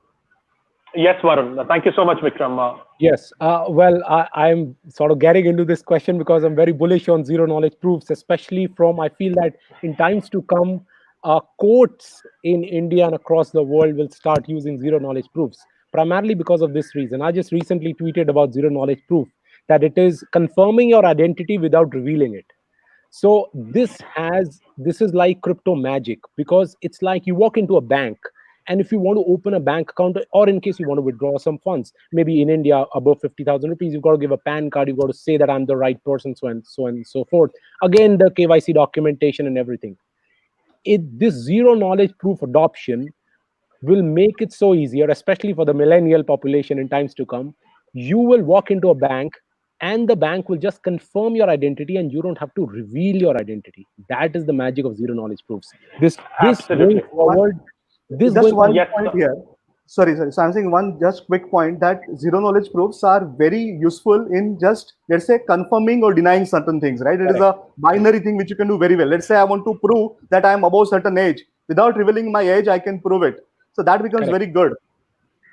Yes, Varun. Thank you so much, Vikram. Yes. Well, I'm sort of getting into this question because I'm very bullish on zero knowledge proofs, especially from, I feel that in times to come, courts in India and across the world will start using zero knowledge proofs, primarily because of this reason. I just recently tweeted about zero knowledge proof, that it is confirming your identity without revealing it. So this is like crypto magic, because it's like you walk into a bank, and if you want to open a bank account, or in case you want to withdraw some funds, maybe in India above 50,000 rupees, you've got to give a PAN card, you've got to say that I'm the right person, so and so forth. Again, the KYC documentation and everything. This zero knowledge proof adoption will make it so easier, especially for the millennial population in times to come. You will walk into a bank and the bank will just confirm your identity, and you don't have to reveal your identity. That is the magic of zero knowledge proofs. This Absolutely. going forward, Just one Yes, point sir. here. Sorry. So I'm saying one just quick point, that zero knowledge proofs are very useful in just, let's say, confirming or denying certain things, right? It is a binary thing which you can do very well. Let's say I want to prove that I am above certain age. Without revealing my age, I can prove it. So that becomes very good.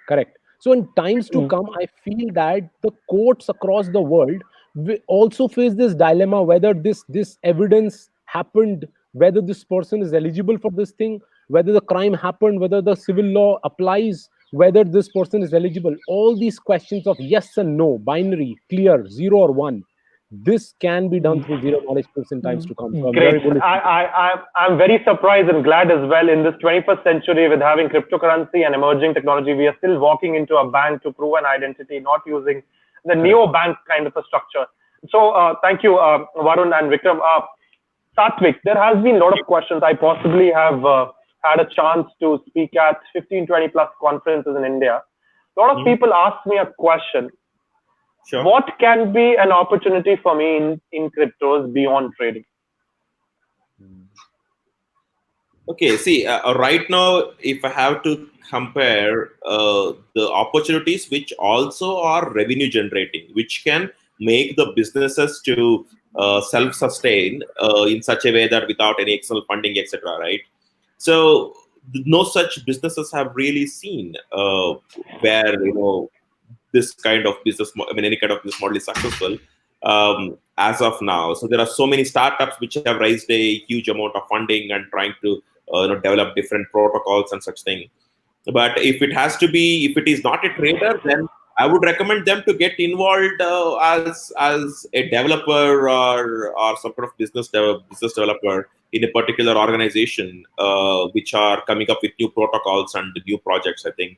Correct. So in times to come, I feel that the courts across the world will also face this dilemma, whether this evidence happened, whether this person is eligible for this thing, whether the crime happened, whether the civil law applies, whether this person is eligible. All these questions of yes and no, binary, clear, 0 or 1. This can be done through zero knowledge proofs in times to come. So I'm Great. very bullish. I'm very surprised and glad as well in this 21st century with having cryptocurrency and emerging technology. We are still walking into a bank to prove an identity, not using the neo-bank kind of a structure. So thank you, Varun and Vikram. Satvik, there has been a lot of questions. I possibly have had a chance to speak at 15, 20 plus conferences in India. A lot of people ask me a question. Sure. What can be an opportunity for me in cryptos beyond trading? Okay, see, right now, if I have to compare the opportunities which also are revenue generating, which can make the businesses to self-sustain in such a way that without any external funding, etc. Right? So no such businesses have really seen where this kind of any kind of business model is successful as of now. So there are so many startups which have raised a huge amount of funding and trying to develop different protocols and such thing. But if it is not a trader, then I would recommend them to get involved as a developer or some kind of business developer in a particular organization, which are coming up with new protocols and new projects, I think.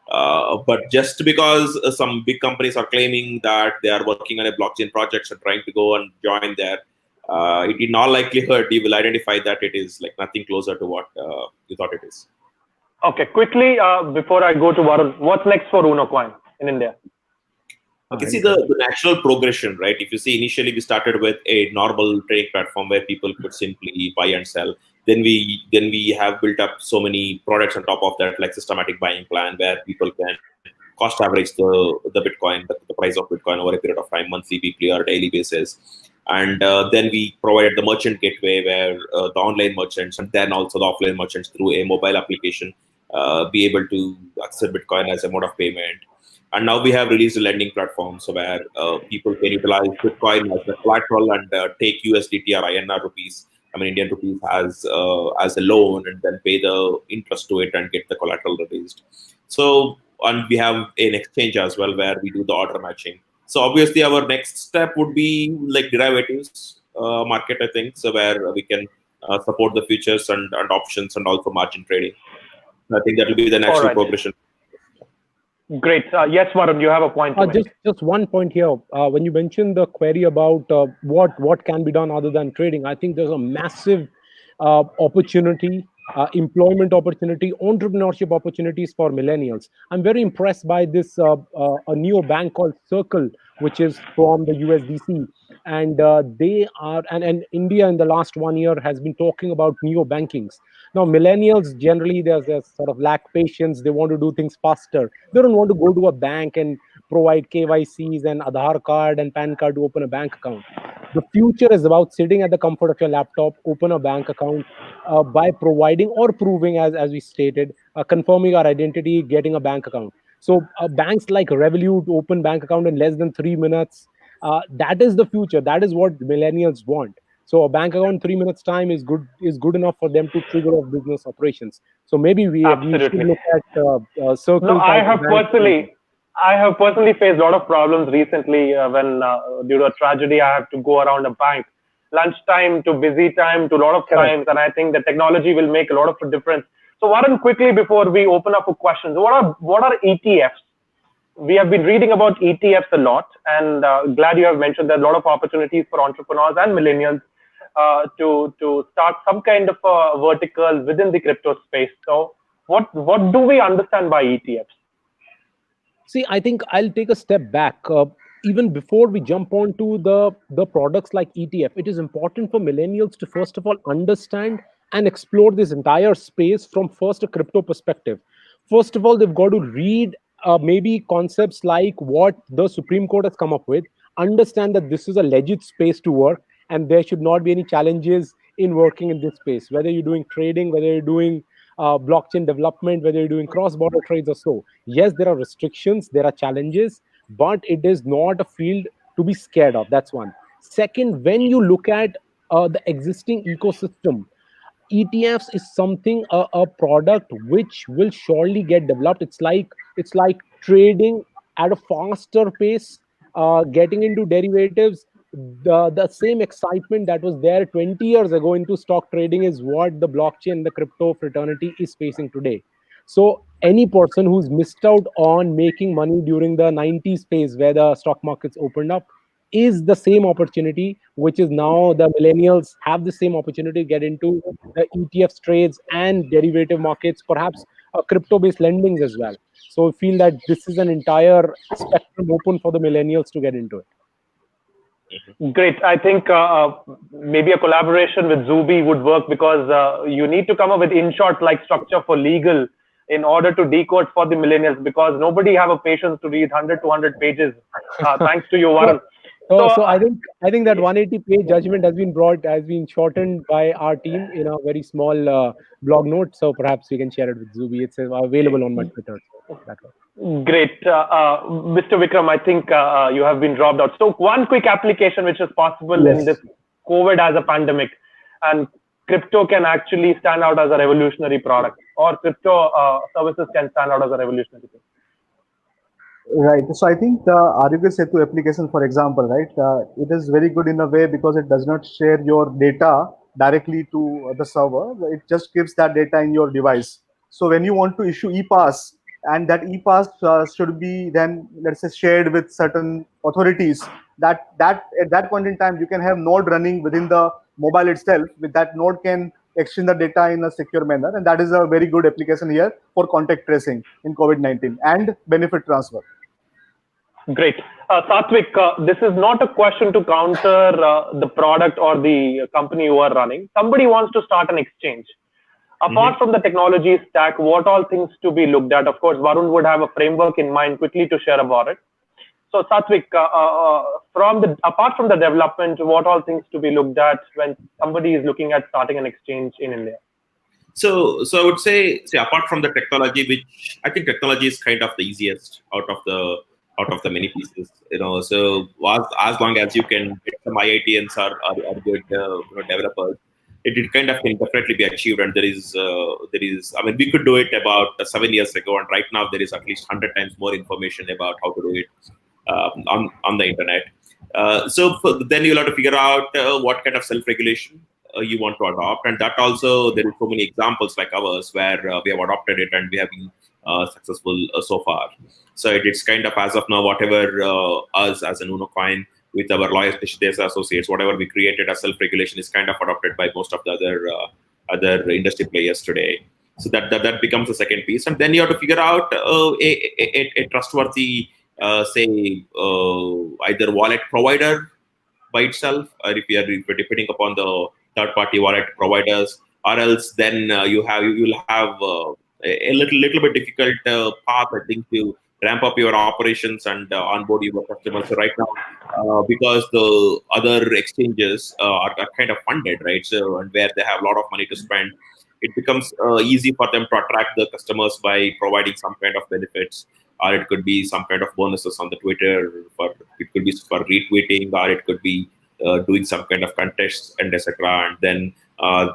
But just because some big companies are claiming that they are working on a blockchain projects and trying to go and join there, in all likelihood, you will identify that it is like nothing closer to what you thought it is. Okay, quickly, before I go to Varun, what's next for Uno Coin in India? Okay, see the natural progression, right? If you see, initially we started with a normal trading platform where people could simply buy and sell. Then we have built up so many products on top of that, like systematic buying plan, where people can cost average the Bitcoin, the price of Bitcoin over a period of time, monthly, weekly, or daily basis. And then we provided the merchant gateway, where the online merchants and then also the offline merchants through a mobile application be able to accept Bitcoin as a mode of payment. And now we have released a lending platform, so where people can utilize Bitcoin as the collateral and take USDT or INR rupees, Indian rupees, as a loan, and then pay the interest to it and get the collateral released. So, and we have an exchange as well where we do the order matching. So obviously, our next step would be like derivatives market, I think, so where we can support the futures and options and also margin trading. I think that will be the natural progression. Great. Yes, Varun, you have a point to make. Just one point here. When you mentioned the query about what can be done other than trading, I think there's a massive opportunity, employment opportunity, entrepreneurship opportunities for millennials. I'm very impressed by this a new bank called Circle, which is from the USDC, and they are and India in the last 1 year has been talking about neo bankings. Now, millennials generally there's sort of lack patience. They want to do things faster. They don't want to go to a bank and provide KYCs and Aadhaar card and PAN card to open a bank account. The future is about sitting at the comfort of your laptop, open a bank account by providing or proving, as we stated, confirming our identity, getting a bank account. So banks like Revolut open bank account in less than 3 minutes. That is the future. That is what millennials want. So a bank account in 3 minutes time is good enough for them to trigger off business operations. So maybe we should look at Circle. No, I have personally faced a lot of problems recently when due to a tragedy I have to go around a bank, lunchtime to busy time to a lot of times, and I think the technology will make a lot of a difference. So Varun, quickly before we open up for questions, what are ETFs? We have been reading about ETFs a lot, and glad you have mentioned there are a lot of opportunities for entrepreneurs and millennials to start some kind of a vertical within the crypto space. So what do we understand by ETFs? See, I think I'll take a step back. Even before we jump on to the products like ETF, it is important for millennials to first of all understand and explore this entire space from first a crypto perspective. First of all, they've got to read maybe concepts like what the Supreme Court has come up with, understand that this is a legit space to work, and there should not be any challenges in working in this space, whether you're doing trading, whether you're doing blockchain development, whether you're doing cross-border trades or so. Yes, there are restrictions, there are challenges, but it is not a field to be scared of. That's one. Second, when you look at the existing ecosystem, ETFs is something, a product which will surely get developed. It's like trading at a faster pace, getting into derivatives. The same excitement that was there 20 years ago into stock trading is what the blockchain, the crypto fraternity is facing today. So any person who's missed out on making money during the 90s phase where the stock markets opened up is the same opportunity, which is now the millennials have the same opportunity to get into the ETFs trades and derivative markets, perhaps crypto-based lendings as well. So I feel that this is an entire spectrum open for the millennials to get into it. Great. I think maybe a collaboration with Zubi would work, because you need to come up with in-short like structure for legal in order to decode for the millennials, because nobody have a patience to read 100 to 200 pages. Thanks to you, Varun. So I think that 180-page judgment has been shortened by our team in a very small blog note. So perhaps we can share it with Zubi. It's available on my Twitter. So that way. Great. Mr. Vikram, I think you have been dropped out. So one quick application which is possible in this COVID as a pandemic, and crypto can actually stand out as a revolutionary product, or crypto services can stand out as a revolutionary thing. Right. So I think the Arugya Setu application, for example, right, it is very good in a way because it does not share your data directly to the server. It just keeps that data in your device. So when you want to issue e-pass, and that e-pass should be then, let's say, shared with certain authorities, that at that point in time you can have node running within the mobile itself. With that node can exchange the data in a secure manner, and that is a very good application here for contact tracing in COVID-19 and benefit transfer. Great. Satvik, this is not a question to counter the product or the company you are running. Somebody wants to start an exchange. Apart from the technology stack, what all things to be looked at? Of course, Varun would have a framework in mind quickly to share about it. So, Satvik, apart from the development, what all things to be looked at when somebody is looking at starting an exchange in India? So I would say, apart from the technology, which I think technology is kind of the easiest out of the many pieces, So as long as you can get some IITians are good developers, it kind of can definitely be achieved. And there is I mean, we could do it about 7 years ago, and right now there is at least 100 times more information about how to do it on the internet. Then you'll have to figure out what kind of self-regulation you want to adopt, and that also there is so many examples like ours where we have adopted it and we have been successful so far. So it's kind of, as of now, whatever us as an Unocoin with our lawyers, data associates, whatever we created as self-regulation is kind of adopted by most of the other industry players today. So that becomes the second piece, and then you have to figure out a trustworthy, either wallet provider by itself, or if you're depending upon the third-party wallet providers, or else then you'll have a little bit difficult path, I think, to ramp up your operations and onboard your customers. So right now, because the other exchanges are kind of funded, right? So, and where they have a lot of money to spend, it becomes easy for them to attract the customers by providing some kind of benefits, or it could be some kind of bonuses on the Twitter. It could be for retweeting, or it could be doing some kind of contests and etc. And then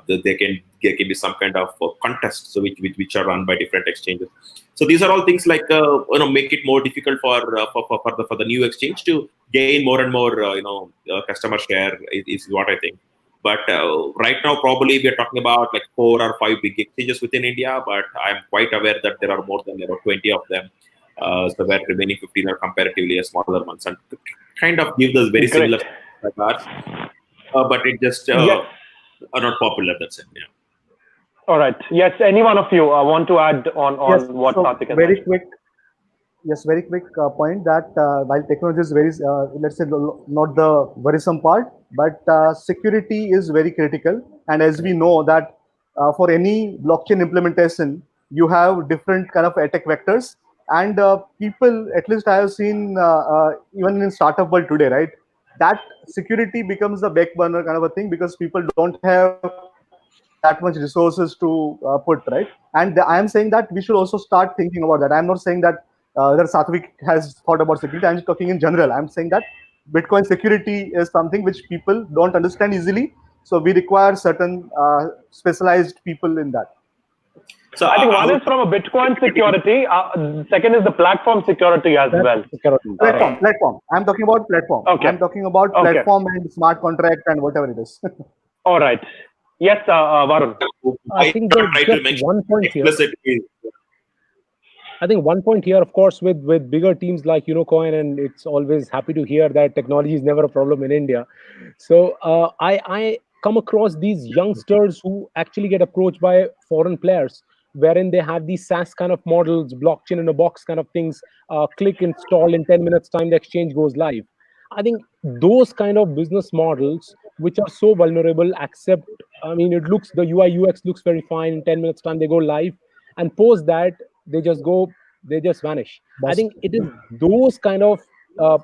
there can be some kind of contests, so which are run by different exchanges. So these are all things like make it more difficult for the new exchange to gain more and more customer share is what I think. But right now, probably we are talking about like 4 or 5 big exchanges within India, but I'm quite aware that there are more than 20 of them. So where remaining 15 are comparatively a smaller ones, and kind of give us very similar regards, but it just are not popular. That's it. Yeah. All right. Yes. Any one of you want to add on what Satvik has very quick. Yes, very quick point that while technology is very, let's say, not the worrisome part, but security is very critical. And as we know that for any blockchain implementation, you have different kind of attack vectors. And people, at least I have seen, even in startup world today, right, that security becomes the back burner kind of a thing because people don't have that much resources to put, right? And I am saying that we should also start thinking about that. I'm not saying that that Satvik has thought about security. I'm talking in general. I'm saying that Bitcoin security is something which people don't understand easily. So we require certain specialized people in that. So I think one is from a Bitcoin security. Second is the platform security as well. Platform. I'm talking about platform. Okay. I'm talking about platform and smart contract and whatever it is. All right. Yes, Varun. I think just one point here. I think one point here, of course, with bigger teams like Unocoin, and it's always happy to hear that technology is never a problem in India. So I come across these youngsters who actually get approached by foreign players, wherein they have these SaaS kind of models, blockchain in a box kind of things, click, install, in 10 minutes time, the exchange goes live. I think those kind of business models, which are so vulnerable, the UI UX looks very fine. In 10 minutes time, they go live, and post that, they just vanish. I think it is those kind of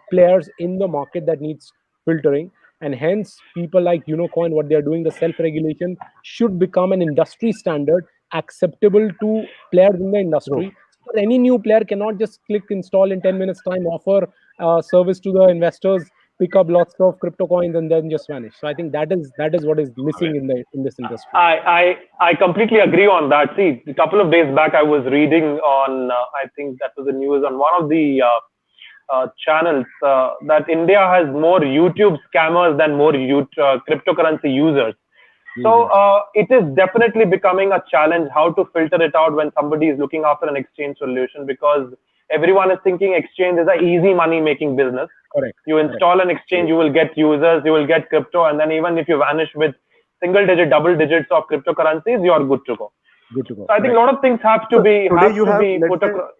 players in the market that needs filtering, and hence people like Unicoin, what they are doing, the self-regulation should become an industry standard acceptable to players in the True. industry. So any new player cannot just click install in 10 minutes time, offer service to the investors, pick up lots of crypto coins, and then just vanish. So I think that is what is missing in this industry. I completely agree on that. See, a couple of days back, I was reading on, I think that was the news on one of the channels that India has more YouTube scammers than more cryptocurrency users. So it is definitely becoming a challenge how to filter it out when somebody is looking after an exchange solution, because everyone is thinking exchange is an easy money making business. Correct. You install an exchange, you will get users, you will get crypto, and then even if you vanish with single digit, double digits of cryptocurrencies, you are good to go. Good to go. So I think a lot of things have to be put say, across.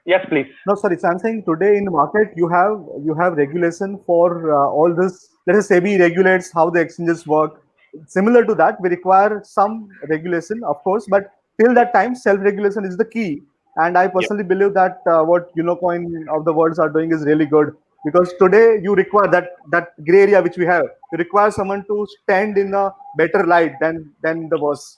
Yes, please. No, sorry. So I'm saying today in the market you have regulation for all this. Let us say SEBI regulates how the exchanges work. Similar to that, we require some regulation, of course, but till that time, self-regulation is the key. And I personally believe that what Unicoin of the worlds are doing is really good, because today you require that gray area which we have. You require someone to stand in a better light than the worst.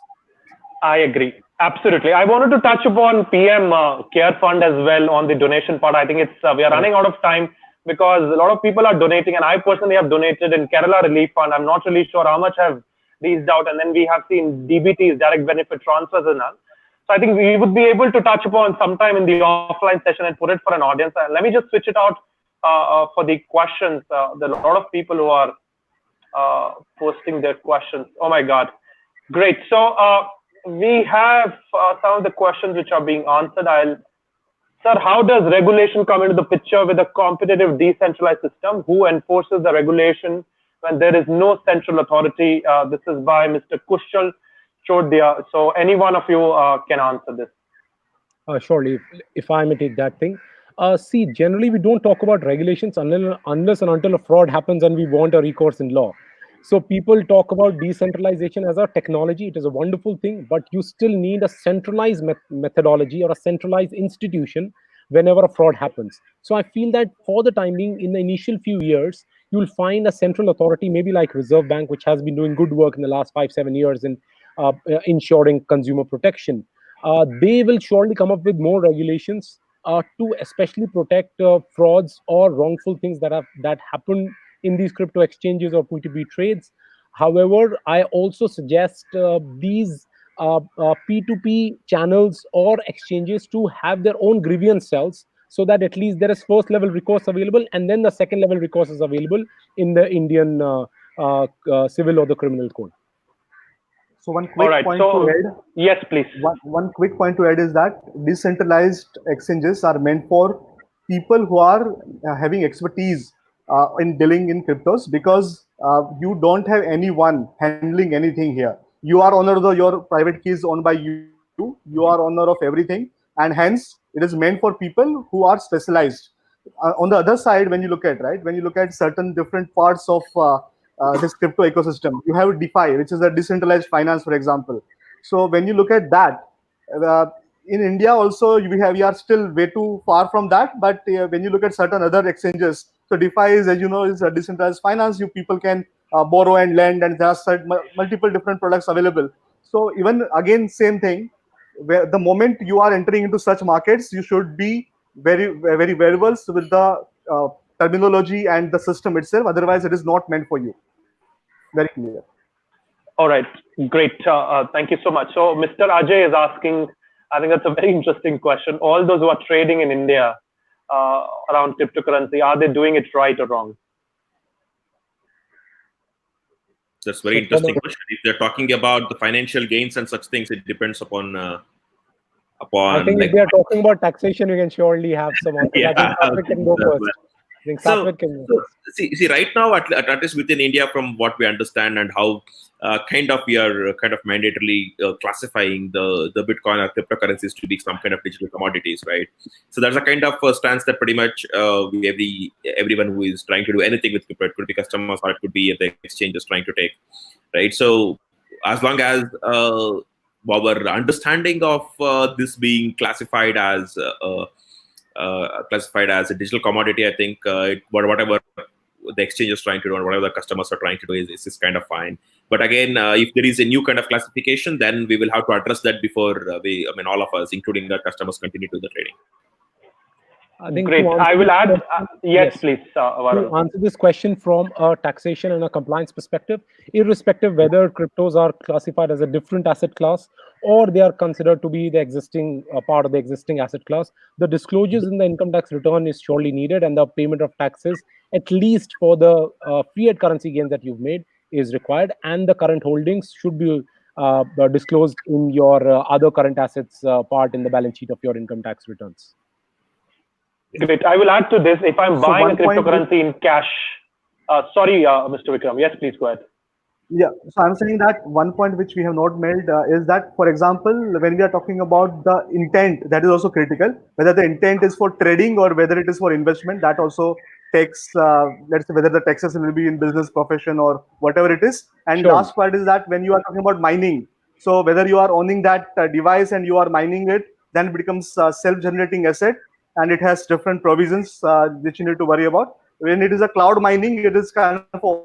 I agree. Absolutely. I wanted to touch upon PM Care Fund as well on the donation part. I think it's we are running out of time because a lot of people are donating, and I personally have donated in Kerala Relief Fund. I'm not really sure how much have reached out, and then we have seen DBTs, direct benefit transfers, and all. So I think we would be able to touch upon sometime in the offline session and put it for an audience. Let me just switch it out for the questions. There are a lot of people who are posting their questions. Oh my God, great. So we have some of the questions which are being answered. Sir, how does regulation come into the picture with a competitive decentralized system? Who enforces the regulation when there is no central authority? This is by Mr. Kushal Chodhya. So any one of you can answer this. Surely, if I may take that thing. See, generally we don't talk about regulations unless and until a fraud happens and we want a recourse in law. So people talk about decentralization as a technology. It is a wonderful thing, but you still need a centralized methodology or a centralized institution whenever a fraud happens. So I feel that for the time being, in the initial few years, you'll find a central authority, maybe like Reserve Bank, which has been doing good work in the last 5-7 years in ensuring consumer protection. They will surely come up with more regulations to especially protect frauds or wrongful things that happen in these crypto exchanges or P2P trades. However, I also suggest these P2P channels or exchanges to have their own grievance cells, so that at least there is first level recourse available, and then the second level recourse is available in the Indian civil or the criminal code. So one quick point to add. Yes, please. One quick point to add is that decentralized exchanges are meant for people who are having expertise in dealing in cryptos, because you don't have anyone handling anything here. You are owner of your private keys owned by you. You are owner of everything, and hence it is meant for people who are specialized. On the other side, when you look at certain different parts of this crypto ecosystem, you have DeFi, which is a decentralized finance, for example. So when you look at that, uh, in India also we are still way too far from that. But when you look at certain other exchanges, so DeFi is, as you know, is a decentralized finance. You people can borrow and lend, and there are multiple different products available. So even again, same thing. Where the moment you are entering into such markets, you should be very very well with the terminology and the system itself. Otherwise, it is not meant for you. Very clear. All right, great. Thank you so much. So Mr. Ajay is asking, I think that's a very interesting question. All those who are trading in India around cryptocurrency, are they doing it right or wrong? That's a very interesting question. If they're talking about the financial gains and such things, it depends upon. I think if they are talking about taxation, we can surely have some answers. Yeah, I think Satvik can go first. See, right now, at least within India, from what we understand and how kind of we are kind of mandatorily classifying the Bitcoin or cryptocurrencies to be some kind of digital commodities, right? So there's a kind of stance that pretty much everyone who is trying to do anything with crypto, it could be customers or it could be the exchanges trying to take, right? So as long as our understanding of this being classified as classified as a digital commodity. I think whatever the exchange is trying to do and whatever the customers are trying to do is kind of fine. But again, if there is a new kind of classification, then we will have to address that before all of us, including the customers, continue to do the trading. I think Great. I will add. Yes, please, to Varun. answer this question from a taxation and a compliance perspective, irrespective whether cryptos are classified as a different asset class or they are considered to be the existing part of the existing asset class, the disclosures in the income tax return is surely needed, and the payment of taxes, at least for the fiat currency gains that you've made, is required, and the current holdings should be disclosed in your other current assets part in the balance sheet of your income tax returns. Great. I will add to this. If I'm buying a cryptocurrency in cash, sorry, Mr. Vikram. Yes, please go ahead. Yeah, so I'm saying that one point which we have not made is that, for example, when we are talking about the intent, that is also critical. Whether the intent is for trading or whether it is for investment, that also takes, let's say, whether the taxes will be in business, profession, or whatever it is. And last part is that when you are talking about mining, so whether you are owning that device and you are mining it, then it becomes a self-generating asset, and it has different provisions which you need to worry about. When it is a cloud mining, it is kind of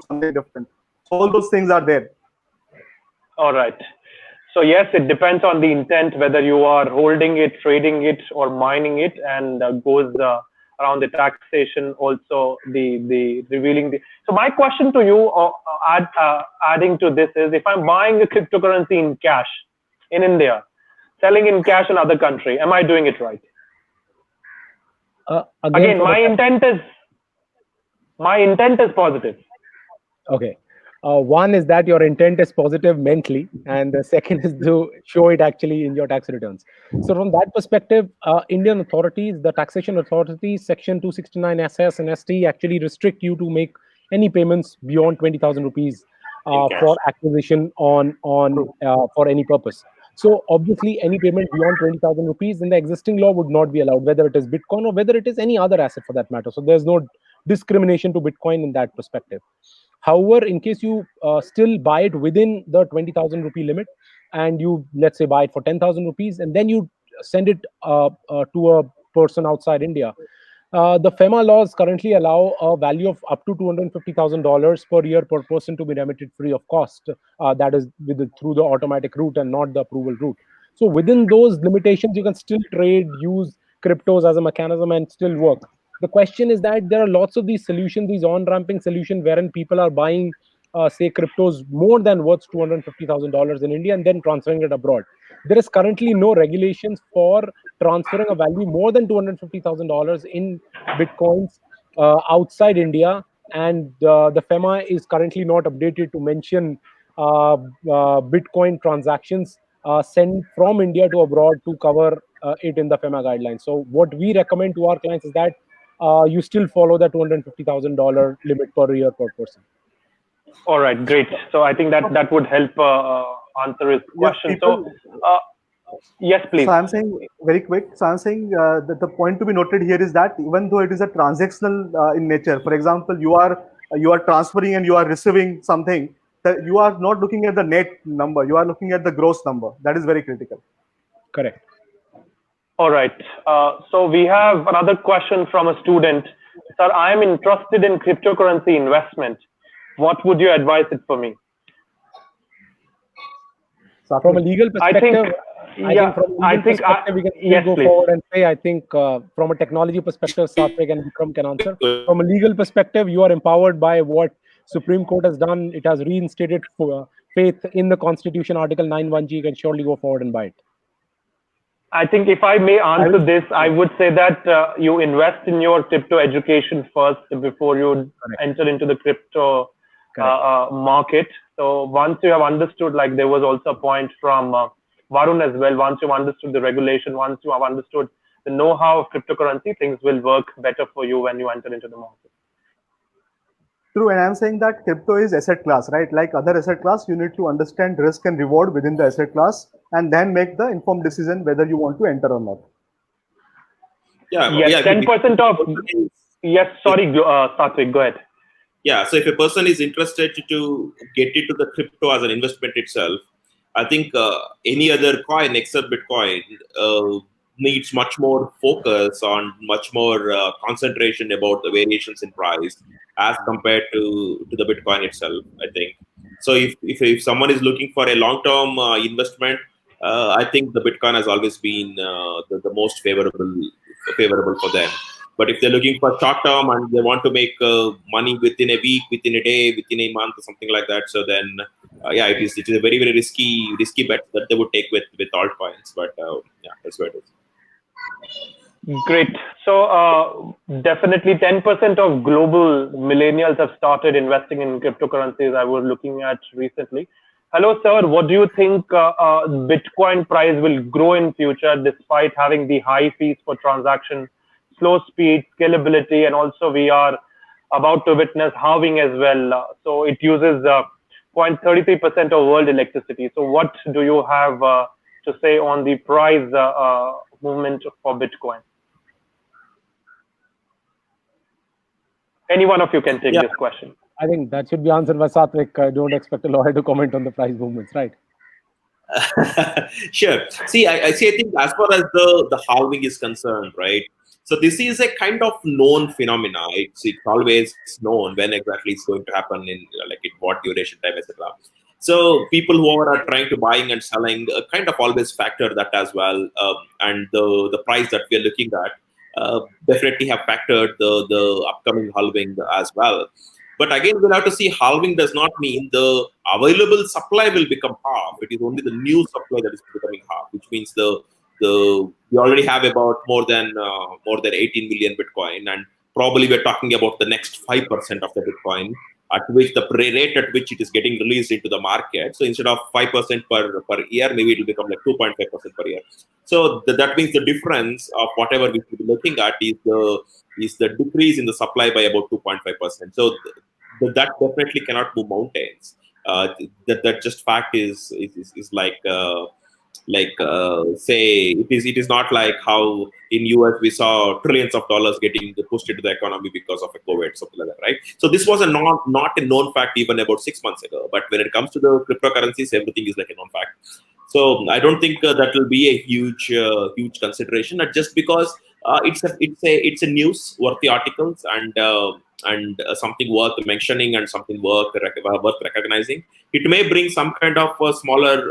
something different. So all those things are there. All right. So yes, it depends on the intent, whether you are holding it, trading it, or mining it, and goes around the taxation, also the revealing the. So my question to you, adding to this, is if I'm buying a cryptocurrency in cash in India, selling in cash in other country, am I doing it right? Again, my intent is positive. Okay. One is that your intent is positive mentally, and the second is to show it actually in your tax returns. So from that perspective, Indian authorities, the taxation authorities, Section 269 SS and ST actually restrict you to make any payments beyond 20,000 rupees for acquisition for any purpose. So obviously, any payment beyond 20,000 rupees in the existing law would not be allowed, whether it is Bitcoin or whether it is any other asset for that matter. So there's no discrimination to Bitcoin in that perspective. However, in case you still buy it within the 20,000 rupee limit, and you, let's say, buy it for 10,000 rupees, and then you send it to a person outside India, the FEMA laws currently allow a value of up to $250,000 per year per person to be remitted free of cost. That is through the automatic route and not the approval route. So within those limitations, you can still trade, use cryptos as a mechanism, and still work. The question is that there are lots of these solutions, these on-ramping solutions, wherein people are buying, say, cryptos more than worth $250,000 in India and then transferring it abroad. There is currently no regulations for transferring a value more than $250,000 in Bitcoins outside India, and the FEMA is currently not updated to mention Bitcoin transactions sent from India to abroad to cover it in the FEMA guidelines. So what we recommend to our clients is that you still follow the $250,000 limit per year per person. All right, great. So I think that would help answer his question. Yes, please. So I'm saying very quick. So I'm saying that the point to be noted here is that even though it is a transactional in nature, for example, you are transferring and you are receiving something, that you are not looking at the net number, you are looking at the gross number. That is very critical. Correct. All right. So we have another question from a student. Sir, I am interested in cryptocurrency investment. What would you advise it for me? From a legal perspective, I think we can go forward and say, I think from a technology perspective, Satvik and Vikram can answer. From a legal perspective, you are empowered by what Supreme Court has done. It has reinstated faith in the Constitution, Article 9(1)(g). You can surely go forward and buy it. I think if I may answer this, I would say that you invest in your crypto education first before you enter into the crypto market. So once you have understood, like there was also a point from Varun as well, once you've understood the regulation, once you have understood the know-how of cryptocurrency, things will work better for you when you enter into the market. True, and I'm saying that crypto is asset class, right? Like other asset class, you need to understand risk and reward within the asset class and then make the informed decision whether you want to enter or not. Yes, 10% of... Yes, sorry, Satvik, go ahead. Yeah, so if a person is interested to get into the crypto as an investment itself, I think any other coin except Bitcoin needs much more focus on much more concentration about the variations in price as compared to the Bitcoin itself, I think. So if someone is looking for a long-term investment, I think the Bitcoin has always been the most favorable for them. But if they're looking for short term and they want to make money within a week, within a day, within a month, or something like that, so then yeah, it is a very risky bet that they would take with altcoins. But yeah, that's where it is. Great. So definitely 10% of global millennials have started investing in cryptocurrencies. I was looking at recently. Hello, sir. What do you think Bitcoin price will grow in future despite having the high fees for transaction, slow speed, scalability, and also we are about to witness halving as well. So it uses 0.33% of world electricity. So what do you have to say on the price movement for Bitcoin? Any one of you can take this question. I think that should be answered by Satvik. I don't expect a lawyer to comment on the price movements, right? Sure. See, I think as far as the halving is concerned, right? So this is a kind of known phenomena. It's always known when exactly it's going to happen in like in what duration time, etc. So people who are trying to buying and selling kind of always factor that as well, and the price that we are looking at definitely have factored the upcoming halving as well. But again, we'll have to see halving does not mean the available supply will become half. It is only the new supply that is becoming half, which means we already have about more than 18 million Bitcoin, and probably we're talking about the next 5% of the Bitcoin at which the rate at which it is getting released into the market. So instead of 5% per year, maybe it will become like 2.5% per year. So that means the difference of whatever we should be looking at is the decrease in the supply by about 2.5%. So that definitely cannot move mountains. That just fact is say it is not like how in US we saw trillions of dollars getting pushed into the economy because of a COVID, something like that, right? So this was not a known fact even about 6 months ago. But when it comes to the cryptocurrencies, everything is like a known fact. So I don't think that will be a huge consideration. Just because it's a newsworthy articles and something worth mentioning and something worth recognizing. It may bring some kind of smaller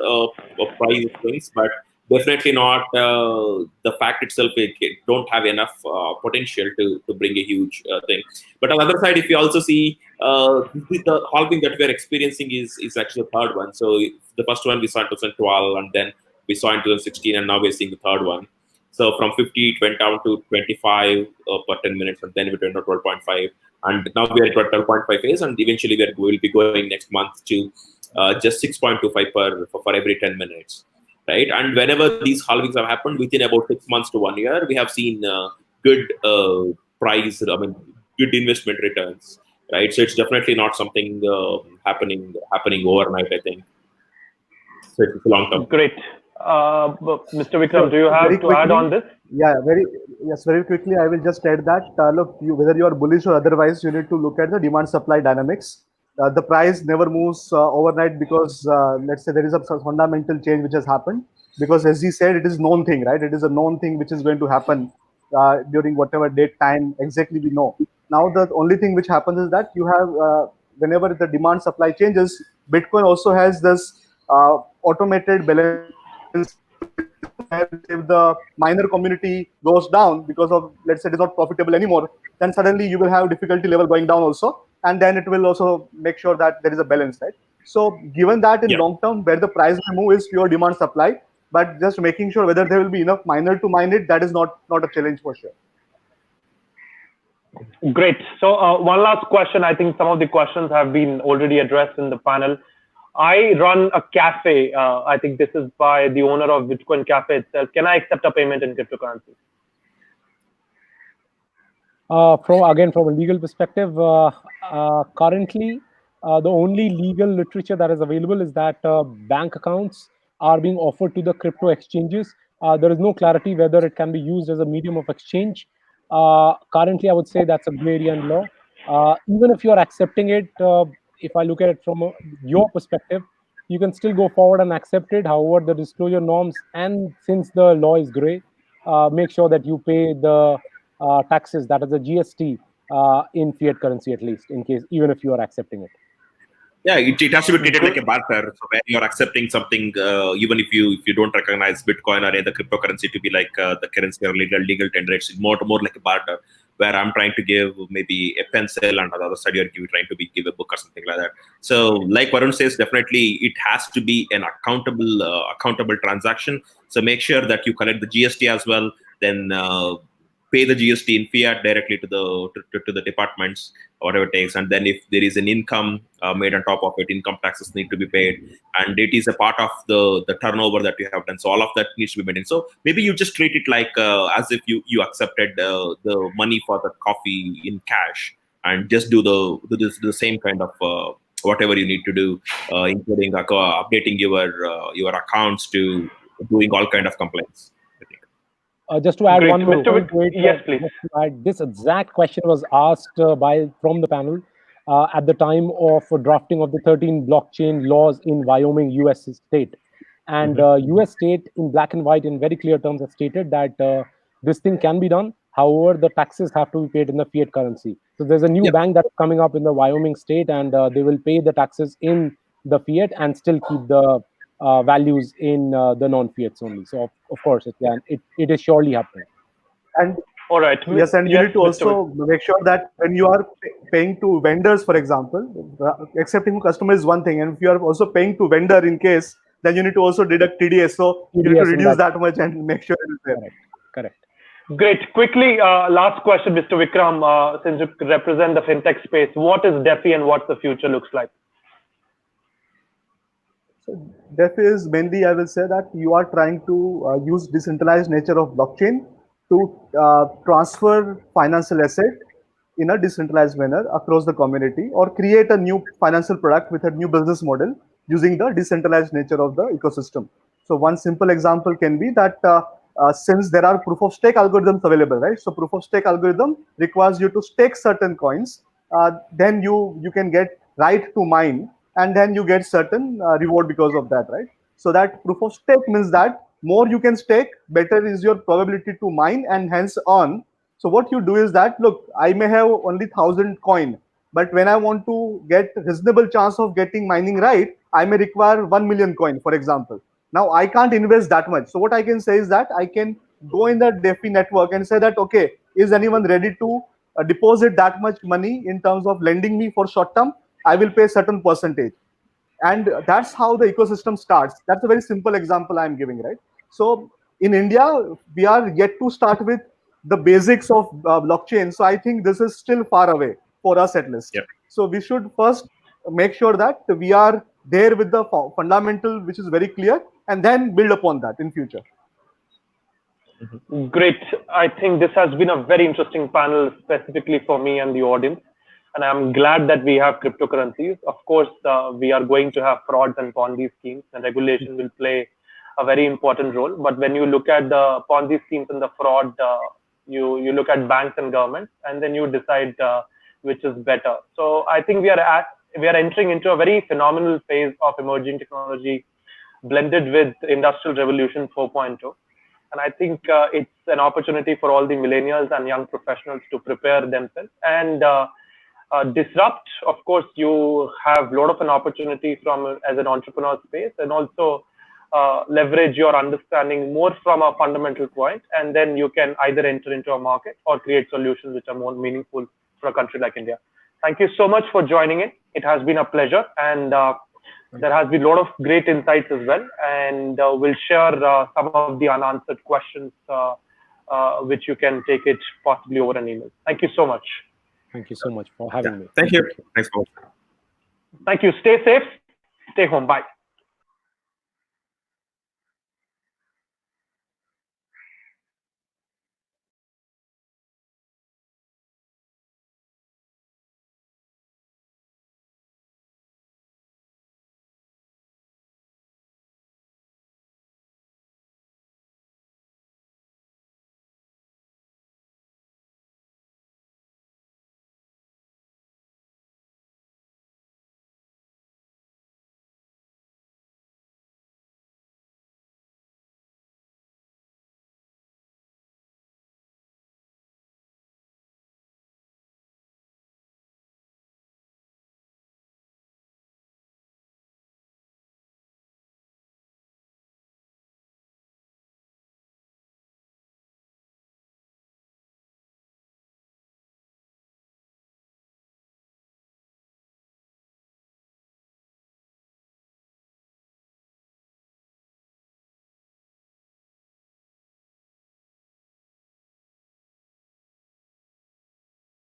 price things, but definitely not the fact itself. It don't have enough potential to bring a huge thing. But on the other side, if you also see the halving that we are experiencing is actually the third one. So the first one we saw in 2012, and then we saw in 2016, and now we're seeing the third one. So from 50, it went down to 25 per 10 minutes, and then we went to 12.5. And now we are at 12.5 phase, and eventually we'll be going next month to just 6.25 for every 10 minutes, right? And whenever these halvings have happened within about 6 months to 1 year, we have seen good good investment returns, right? So it's definitely not something happening overnight, I think. So it's a long term. Great. Mr. Vikram, do you have to add on this? Yeah, very quickly. I will just add that look, whether you are bullish or otherwise, you need to look at the demand-supply dynamics. The price never moves overnight because let's say there is a fundamental change which has happened. Because as he said, it is known thing, right? It is a known thing which is going to happen during whatever date time exactly we know. Now the only thing which happens is that you have whenever the demand-supply changes, Bitcoin also has this automated balance. If the miner community goes down because of, let's say, it is not profitable anymore, then suddenly you will have difficulty level going down also, and then it will also make sure that there is a balance, right? So given that in long term, where the price will move is pure demand supply, but just making sure whether there will be enough miner to mine it, that is not a challenge for sure. Great. So one last question. I think some of the questions have been already addressed in the panel. I run a cafe. I think this is by the owner of Bitcoin Cafe itself. Can I accept a payment in cryptocurrency? From a legal perspective, currently, the only legal literature that is available is that bank accounts are being offered to the crypto exchanges. There is no clarity whether it can be used as a medium of exchange. Currently, I would say that's a gray area in law. Even if you are accepting it, if I look at it from your perspective, you can still go forward and accept it. However, the disclosure norms, and since the law is gray, make sure that you pay the taxes, that is the GST, in fiat currency at least, in case even if you are accepting it. Yeah, it has to be treated like a barter. So where you're accepting something, even if you don't recognize Bitcoin or any other cryptocurrency to be like the currency or legal tender, it's more like a barter. Where I'm trying to give maybe a pencil, and on the other side you're trying to give a book or something like that. So, like Varun says, definitely it has to be an accountable transaction. So make sure that you collect the GST as well. Then pay the GST in fiat directly to the departments, whatever it takes. And then if there is an income made on top of it, income taxes need to be paid, and it is a part of the turnover that you have done. So all of that needs to be maintained. So maybe you just treat it like as if you accepted the money for the coffee in cash, and just do the same kind of whatever you need to do, including updating your accounts to doing all kind of complaints. Just to add Great. one more Mr. point to it, Yes, please. this exact question was asked from the panel at the time of drafting of the 13 blockchain laws in Wyoming, US state. And US state in black and white in very clear terms has stated that this thing can be done. However, the taxes have to be paid in the fiat currency. So there's a new bank that's coming up in the Wyoming state, and they will pay the taxes in the fiat and still keep the values in the non-fiats only. So of course it is surely happening. And All right. yes, and you Yes, need to Mr. also make sure that when you are paying to vendors, for example, accepting from customer is one thing, and if you are also paying to vendor in case, then you need to also deduct TDS. So you need to TDS in reduce that. that much and make sure it is there. Correct. Great. Quickly, last question, Mr. Vikram, since you represent the fintech space, what is DeFi and what the future looks like? So DeFi is mainly, I will say that you are trying to use decentralized nature of blockchain to transfer financial asset in a decentralized manner across the community, or create a new financial product with a new business model using the decentralized nature of the ecosystem. So one simple example can be that since there are proof of stake algorithms available, right? So proof of stake algorithm requires you to stake certain coins, then you can get right to mine, and then you get certain reward because of that, right? So that proof of stake means that more you can stake, better is your probability to mine and hence earn. So what you do is that, look, I may have only 1,000 coin, but when I want to get reasonable chance of getting mining right, I may require 1 million coin, for example. Now I can't invest that much. So what I can say is that I can go in the DeFi network and say that, okay, is anyone ready to deposit that much money in terms of lending me for short term? I will pay a certain percentage. And that's how the ecosystem starts. That's a very simple example I'm giving, right? So in India, we are yet to start with the basics of blockchain. So I think this is still far away for us at least. Yep. So we should first make sure that we are there with the fundamental, which is very clear, and then build upon that in future. Great. I think this has been a very interesting panel, specifically for me and the audience. And I'm glad that we have cryptocurrencies. Of course, we are going to have frauds and Ponzi schemes, and regulation will play a very important role. But when you look at the Ponzi schemes and the fraud, you look at banks and governments, and then you decide which is better. So I think we are entering into a very phenomenal phase of emerging technology, blended with Industrial Revolution 4.0. And I think it's an opportunity for all the millennials and young professionals to prepare themselves and disrupt. Of course, you have a lot of an opportunity from as an entrepreneur space, and also leverage your understanding more from a fundamental point, and then you can either enter into a market or create solutions which are more meaningful for a country like India. Thank you so much for joining in. It has been a pleasure, and there has been a lot of great insights as well, and we'll share some of the unanswered questions which you can take it possibly over an email. Thank you so much. Thank you so much for having me. Thank you. Thanks for watching. Thank you. Stay safe. Stay home. Bye.